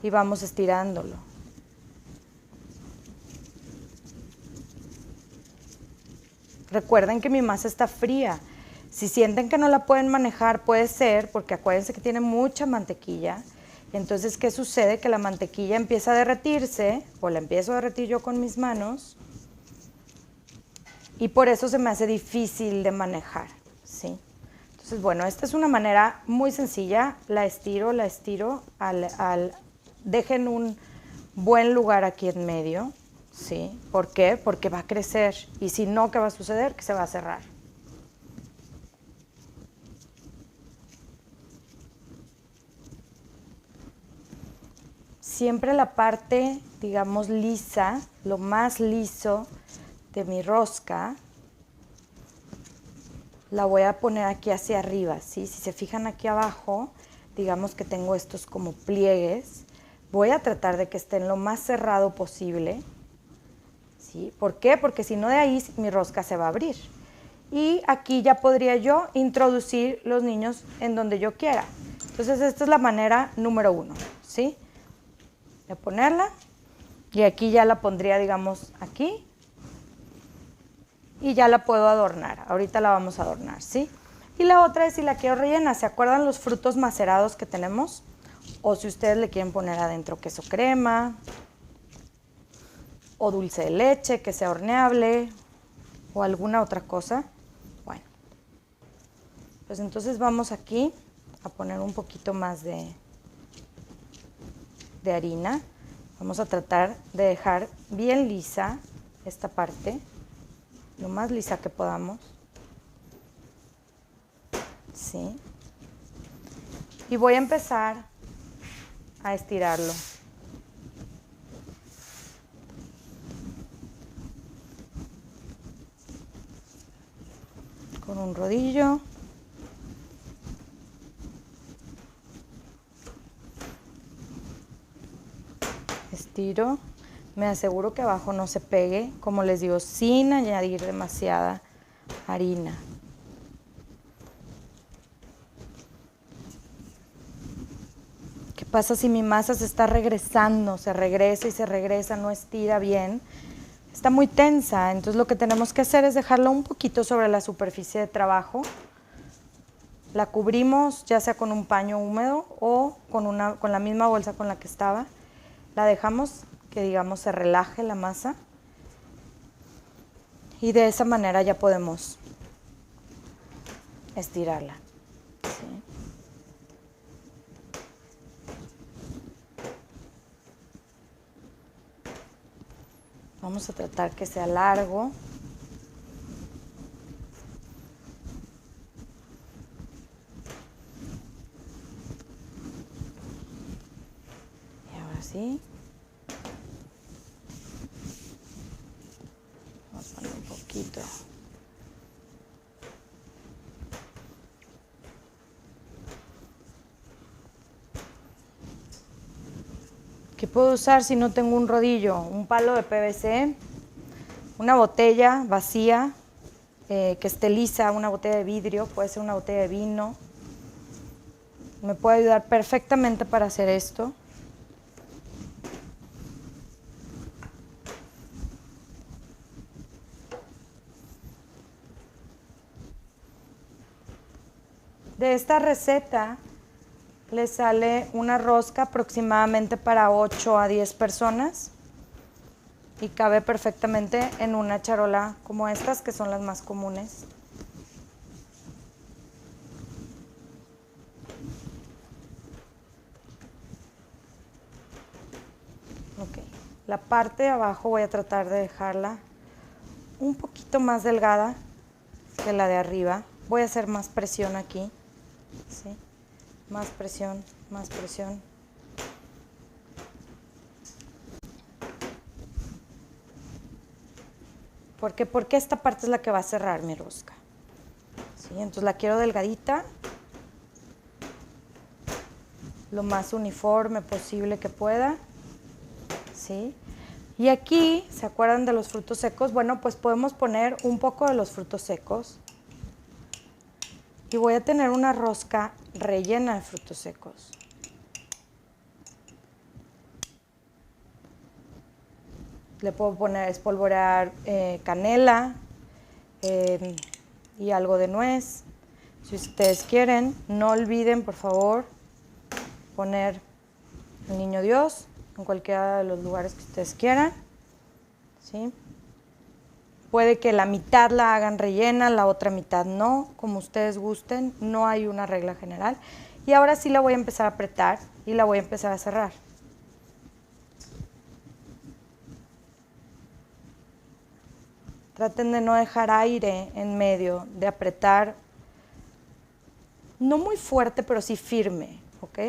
y vamos estirándolo. Recuerden que mi masa está fría. Si sienten que no la pueden manejar, puede ser, porque acuérdense que tiene mucha mantequilla. Entonces, ¿qué sucede? Que la mantequilla empieza a derretirse, o la empiezo a derretir yo con mis manos, y por eso se me hace difícil de manejar, ¿sí? Entonces, bueno, esta es una manera muy sencilla. La estiro, dejen un buen lugar aquí en medio, ¿sí? ¿Por qué? Porque va a crecer, y si no, ¿qué va a suceder? Que se va a cerrar. Siempre la parte, digamos, lisa, lo más liso de mi rosca, la voy a poner aquí hacia arriba, ¿sí? Si se fijan aquí abajo, digamos que tengo estos como pliegues, voy a tratar de que estén lo más cerrado posible, ¿sí? ¿Por qué? Porque si no, de ahí mi rosca se va a abrir. Y aquí ya podría yo introducir los niños en donde yo quiera. Entonces esta es la manera número 1, ¿sí? De ponerla. Y aquí ya la pondría, digamos, aquí. Y ya la puedo adornar. Ahorita la vamos a adornar, ¿sí? Y la otra es si la quiero rellena. ¿Se acuerdan los frutos macerados que tenemos? O si ustedes le quieren poner adentro queso crema, o dulce de leche, que sea horneable, o alguna otra cosa. Bueno, pues entonces vamos aquí a poner un poquito más de harina. Vamos a tratar de dejar bien lisa esta parte, lo más lisa que podamos. ¿Sí? Y voy a empezar a estirarlo. Con un rodillo. Estiro. Me aseguro que abajo no se pegue, como les digo, sin añadir demasiada harina. ¿Qué pasa si mi masa se está regresando? Se regresa y se regresa, no estira bien. Está muy tensa, entonces lo que tenemos que hacer es dejarla un poquito sobre la superficie de trabajo. La cubrimos ya sea con un paño húmedo o con la misma bolsa con la que estaba. La dejamos que, digamos, se relaje la masa. Y de esa manera ya podemos estirarla. ¿Sí? Vamos a tratar que sea largo. Y ahora sí. Vamos a poner un poquito. ¿Qué puedo usar si no tengo un rodillo? Un palo de PVC, una botella vacía que esté lisa, una botella de vidrio, puede ser una botella de vino. Me puede ayudar perfectamente para hacer esto. De esta receta le sale una rosca aproximadamente para 8 a 10 personas y cabe perfectamente en una charola como estas, que son las más comunes. Ok, la parte de abajo voy a tratar de dejarla un poquito más delgada que la de arriba. Voy a hacer más presión aquí, ¿sí? Más presión, más presión. ¿Por qué? Porque esta parte es la que va a cerrar mi rosca. ¿Sí? Entonces la quiero delgadita, lo más uniforme posible que pueda. ¿Sí? Y aquí, ¿se acuerdan de los frutos secos? Bueno, pues podemos poner un poco de los frutos secos. Y voy a tener una rosca rellena de frutos secos. Le puedo poner, espolvorear canela y algo de nuez. Si ustedes quieren, no olviden, por favor, poner el Niño Dios en cualquiera de los lugares que ustedes quieran. ¿Sí? Puede que la mitad la hagan rellena, la otra mitad no, como ustedes gusten, no hay una regla general. Y ahora sí la voy a empezar a apretar y la voy a empezar a cerrar. Traten de no dejar aire en medio, de apretar, no muy fuerte, pero sí firme, ¿ok?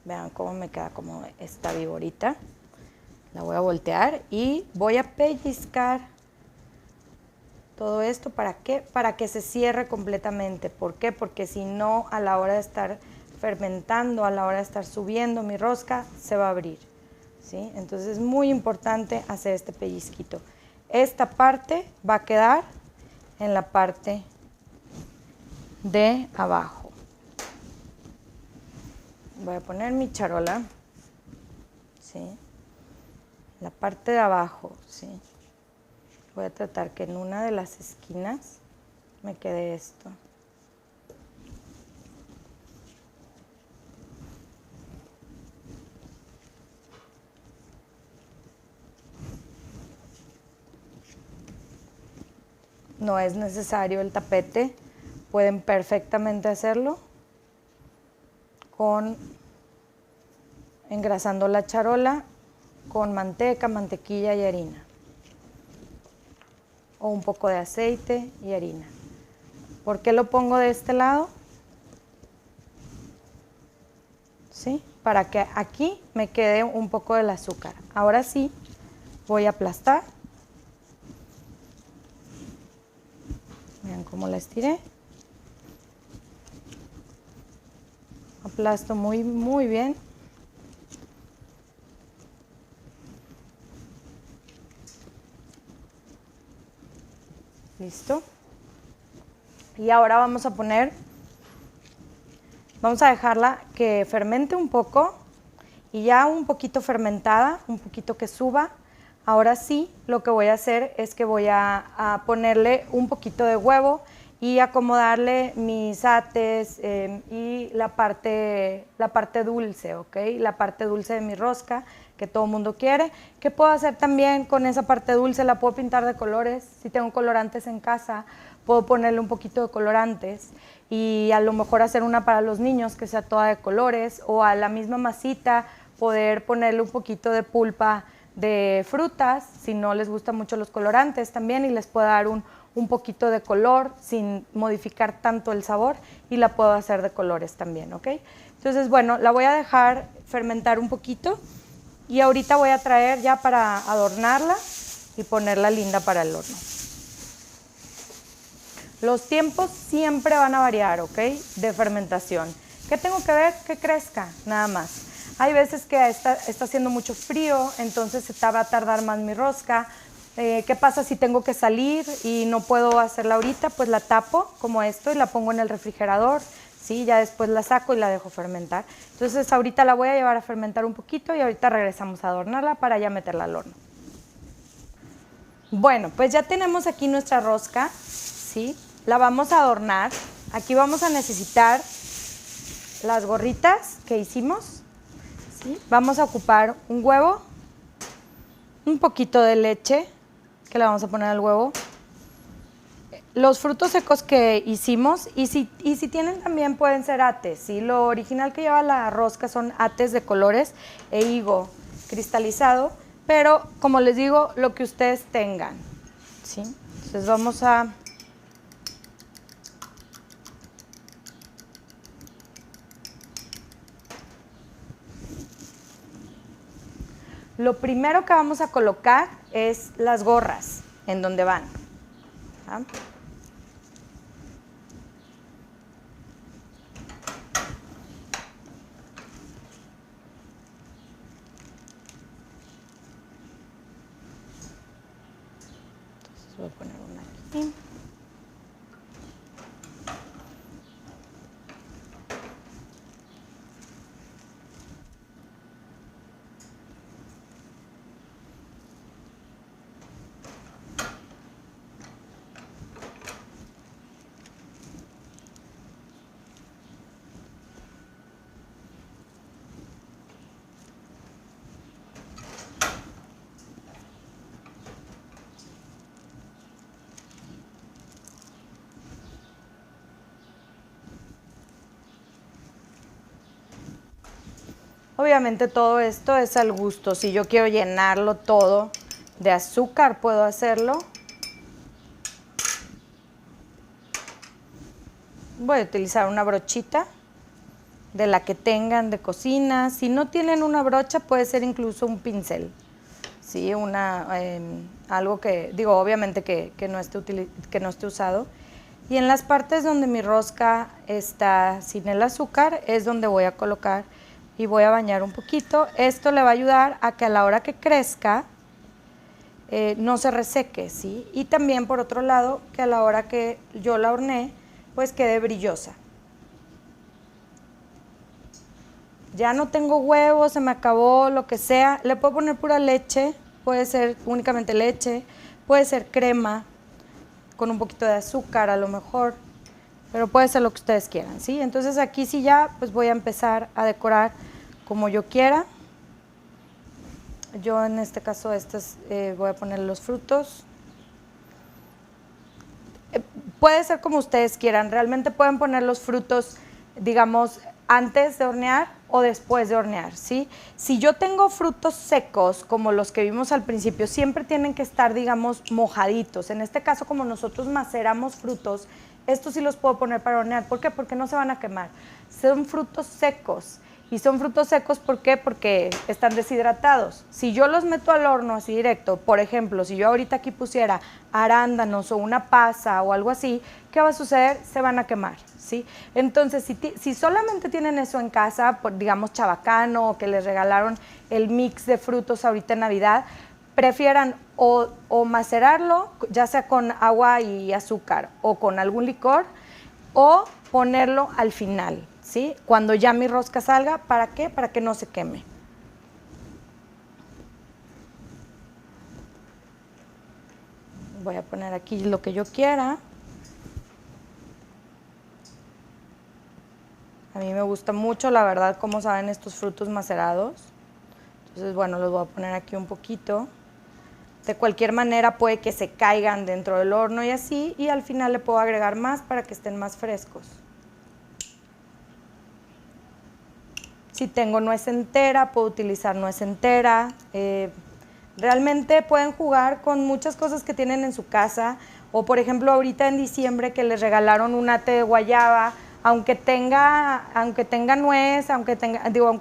Vean cómo me queda como esta viborita. La voy a voltear y voy a pellizcar todo esto. ¿Para qué? Para que se cierre completamente. ¿Por qué? Porque si no, a la hora de estar fermentando, a la hora de estar subiendo mi rosca, se va a abrir, ¿sí? Entonces es muy importante hacer este pellizquito. Esta parte va a quedar en la parte de abajo. Voy a poner mi charola, ¿sí? La parte de abajo, ¿sí? Voy a tratar que en una de las esquinas me quede esto. No es necesario el tapete, pueden perfectamente hacerlo engrasando la charola con manteca, mantequilla y harina. O un poco de aceite y harina. ¿Por qué lo pongo de este lado? ¿Sí? Para que aquí me quede un poco del azúcar. Ahora sí, voy a aplastar. Vean cómo la estiré. Aplasto muy, muy bien. Listo. Y ahora vamos a dejarla que fermente un poco y ya un poquito fermentada, un poquito que suba. Ahora sí, lo que voy a hacer es que voy a ponerle un poquito de huevo y acomodarle mis ates y la parte dulce, ¿ok? La parte dulce de mi rosca que todo el mundo quiere. ¿Qué puedo hacer también con esa parte dulce? La puedo pintar de colores. Si tengo colorantes en casa, puedo ponerle un poquito de colorantes y a lo mejor hacer una para los niños que sea toda de colores, o a la misma masita poder ponerle un poquito de pulpa de frutas, si no les gustan mucho los colorantes también, y les puedo dar un poquito de color sin modificar tanto el sabor, y la puedo hacer de colores también, ¿ok? Entonces, bueno, la voy a dejar fermentar un poquito y ahorita voy a traer ya para adornarla y ponerla linda para el horno. Los tiempos siempre van a variar, ¿ok? De fermentación. ¿Qué tengo que ver? Que crezca, nada más. Hay veces que está haciendo mucho frío, entonces se va a tardar más mi rosca. ¿Qué pasa si tengo que salir y no puedo hacerla ahorita? Pues la tapo como esto y la pongo en el refrigerador, ¿sí? Ya después la saco y la dejo fermentar. Entonces ahorita la voy a llevar a fermentar un poquito y ahorita regresamos a adornarla para ya meterla al horno. Bueno, pues ya tenemos aquí nuestra rosca, ¿sí? La vamos a adornar. Aquí vamos a necesitar las gorritas que hicimos, ¿sí? Vamos a ocupar un huevo, un poquito de leche que le vamos a poner al huevo, los frutos secos que hicimos, y si tienen también pueden ser ates, ¿sí? Lo original que lleva la rosca son ates de colores e higo cristalizado, pero como les digo, lo que ustedes tengan, ¿sí? Entonces vamos a lo primero que vamos a colocar es las gorras en donde van, ¿ah? Entonces voy a poner una aquí. Obviamente todo esto es al gusto. Si yo quiero llenarlo todo de azúcar, puedo hacerlo. Voy a utilizar una brochita de la que tengan de cocina. Si no tienen una brocha, puede ser incluso un pincel, ¿sí? Algo que, digo, obviamente que no esté usado. Y en las partes donde mi rosca está sin el azúcar es donde voy a colocar y voy a bañar un poquito. Esto le va a ayudar a que a la hora que crezca no se reseque, ¿sí? Y también, por otro lado, que a la hora que yo la horneé, pues quede brillosa. Ya no tengo huevos, se me acabó, lo que sea. Le puedo poner pura leche, puede ser únicamente leche, puede ser crema, con un poquito de azúcar a lo mejor, pero puede ser lo que ustedes quieran, ¿sí? Entonces aquí sí ya, pues voy a empezar a decorar como yo quiera. Yo en este caso voy a poner los frutos. Puede ser como ustedes quieran, realmente pueden poner los frutos, digamos, antes de hornear o después de hornear, ¿sí? Si yo tengo frutos secos, como los que vimos al principio, siempre tienen que estar, digamos, mojaditos. En este caso, como nosotros maceramos frutos, estos sí los puedo poner para hornear. ¿Por qué? Porque no se van a quemar. Son frutos secos. Y son frutos secos, ¿por qué? Porque están deshidratados. Si yo los meto al horno así directo, por ejemplo, si yo ahorita aquí pusiera arándanos o una pasa o algo así, ¿qué va a suceder? Se van a quemar, ¿sí? Entonces, si solamente tienen eso en casa, digamos chabacano, o que les regalaron el mix de frutos ahorita en Navidad, prefieran o macerarlo, ya sea con agua y azúcar o con algún licor, o ponerlo al final, ¿sí? Cuando ya mi rosca salga, ¿para qué? Para que no se queme. Voy a poner aquí lo que yo quiera. A mí me gusta mucho, la verdad, cómo saben estos frutos macerados. Entonces, bueno, los voy a poner aquí un poquito. De cualquier manera puede que se caigan dentro del horno y así, y al final le puedo agregar más para que estén más frescos. Si tengo nuez entera, puedo utilizar nuez entera. Realmente pueden jugar con muchas cosas que tienen en su casa. O por ejemplo, ahorita en diciembre que les regalaron un ate de guayaba, aunque tenga nuez, aunque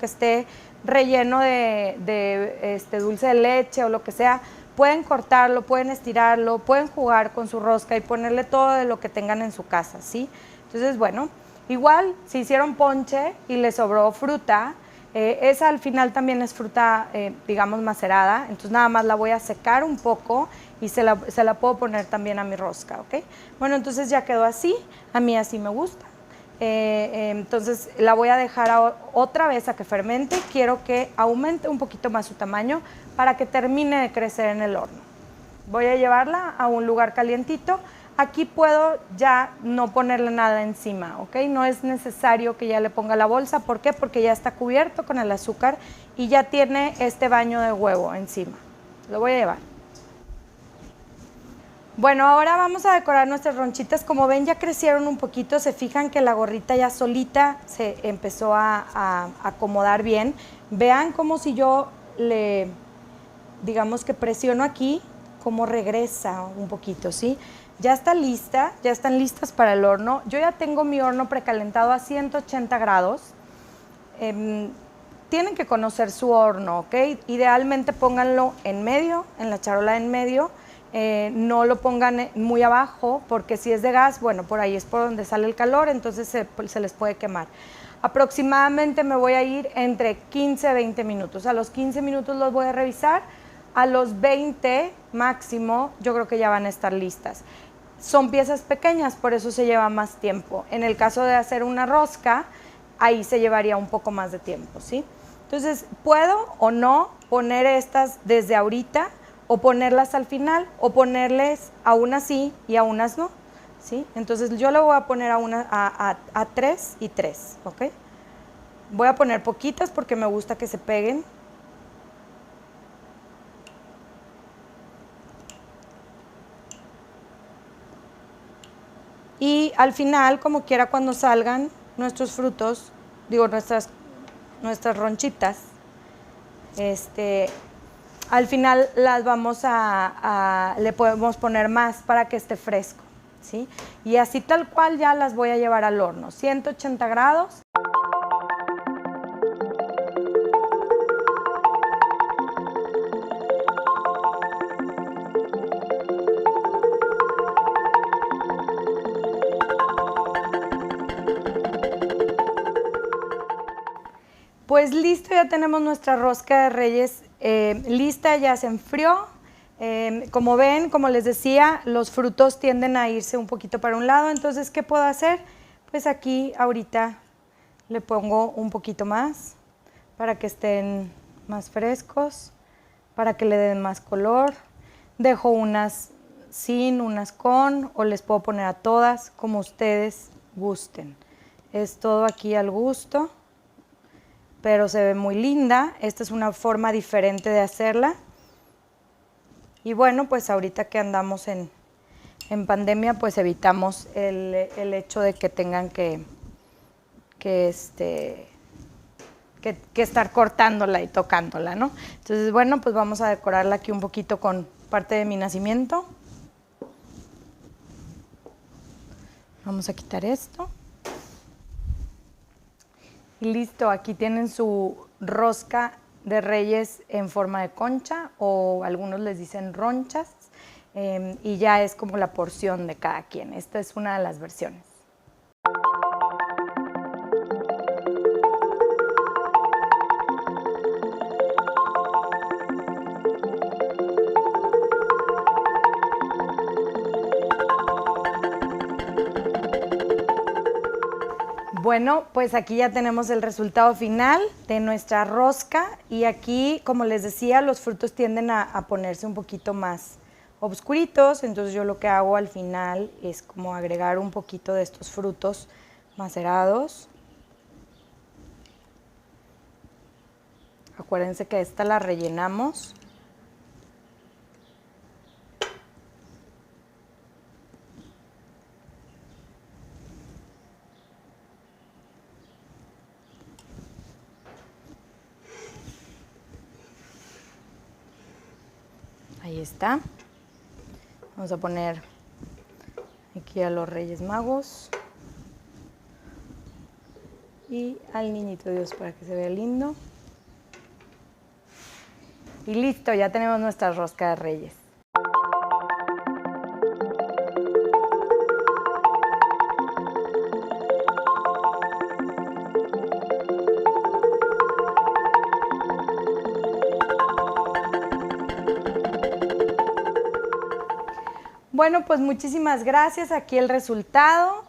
esté relleno de dulce de leche o lo que sea, pueden cortarlo, pueden estirarlo, pueden jugar con su rosca y ponerle todo de lo que tengan en su casa, ¿sí? Entonces, bueno, igual, si hicieron ponche y les sobró fruta, esa al final también es fruta, digamos, macerada, entonces nada más la voy a secar un poco y se la puedo poner también a mi rosca, ¿ok? Bueno, entonces ya quedó así, a mí así me gusta. Entonces la voy a dejar otra vez a que fermente. Quiero que aumente un poquito más su tamaño para que termine de crecer en el horno. Voy a llevarla a un lugar calientito. Aquí puedo ya no ponerle nada encima, ¿ok? No es necesario que ya le ponga la bolsa. ¿Por qué? Porque ya está cubierto con el azúcar y ya tiene este baño de huevo encima. Lo voy a llevar. Bueno, ahora vamos a decorar nuestras ronchitas. Como ven, ya crecieron un poquito. Se fijan que la gorrita ya solita se empezó a acomodar bien. Vean como si yo digamos que presiono aquí, cómo regresa un poquito, ¿sí? Ya está lista, ya están listas para el horno. Yo ya tengo mi horno precalentado a 180 grados. Tienen que conocer su horno, ¿ok? Idealmente pónganlo en medio, en la charola en medio. No lo pongan muy abajo, porque si es de gas, bueno, por ahí es por donde sale el calor, entonces se les puede quemar. Aproximadamente me voy a ir entre 15 a 20 minutos. A los 15 minutos los voy a revisar. A los 20 máximo, yo creo que ya van a estar listas. Son piezas pequeñas, por eso se lleva más tiempo. En el caso de hacer una rosca, ahí se llevaría un poco más de tiempo, ¿sí? Entonces, puedo o no poner estas desde ahorita, o ponerlas al final, o ponerles a unas sí y a unas no, ¿sí? Entonces yo le voy a poner a 3 y 3, ¿ok? Voy a poner poquitas porque me gusta que se peguen. Y al final, como quiera, cuando salgan nuestros frutos, digo, nuestras ronchitas, al final las le podemos poner más para que esté fresco, ¿sí? Y así tal cual ya las voy a llevar al horno, 180 grados. Pues listo, ya tenemos nuestra rosca de Reyes lista, ya se enfrió. Como ven, como les decía, los frutos tienden a irse un poquito para un lado, entonces, ¿qué puedo hacer? Pues aquí ahorita le pongo un poquito más para que estén más frescos, para que le den más color. Dejo unas sin, unas con, o les puedo poner a todas como ustedes gusten. Es todo aquí al gusto, pero se ve muy linda. Esta es una forma diferente de hacerla. Y bueno, pues ahorita que andamos en pandemia, pues evitamos el hecho de que tengan que estar cortándola y tocándola, ¿no? Entonces, bueno, pues vamos a decorarla aquí un poquito con parte de mi nacimiento. Vamos a quitar esto. Y listo, aquí tienen su rosca de Reyes en forma de concha, o algunos les dicen ronchas, y ya es como la porción de cada quien. Esta es una de las versiones. Bueno, pues aquí ya tenemos el resultado final de nuestra rosca, y aquí, como les decía, los frutos tienden a ponerse un poquito más oscuritos, entonces yo lo que hago al final es como agregar un poquito de estos frutos macerados. Acuérdense que esta la rellenamos. Ahí está. Vamos a poner aquí a los Reyes Magos y al Niñito Dios para que se vea lindo. Y listo, ya tenemos nuestra rosca de Reyes. Bueno, pues muchísimas gracias. Aquí el resultado,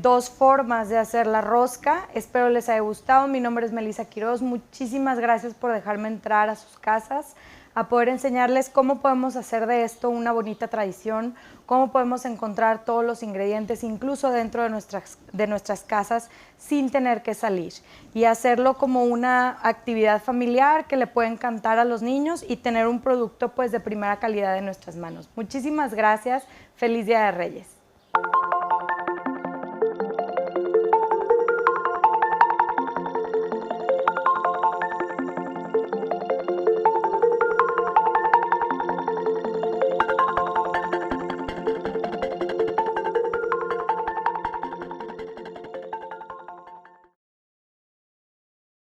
dos formas de hacer la rosca. Espero les haya gustado. Mi nombre es Melissa Quiroz. Muchísimas gracias por dejarme entrar a sus casas, a poder enseñarles cómo podemos hacer de esto una bonita tradición, cómo podemos encontrar todos los ingredientes, incluso dentro de nuestras casas, sin tener que salir, y hacerlo como una actividad familiar que le puede encantar a los niños y tener un producto pues de primera calidad en nuestras manos. Muchísimas gracias. Feliz Día de Reyes.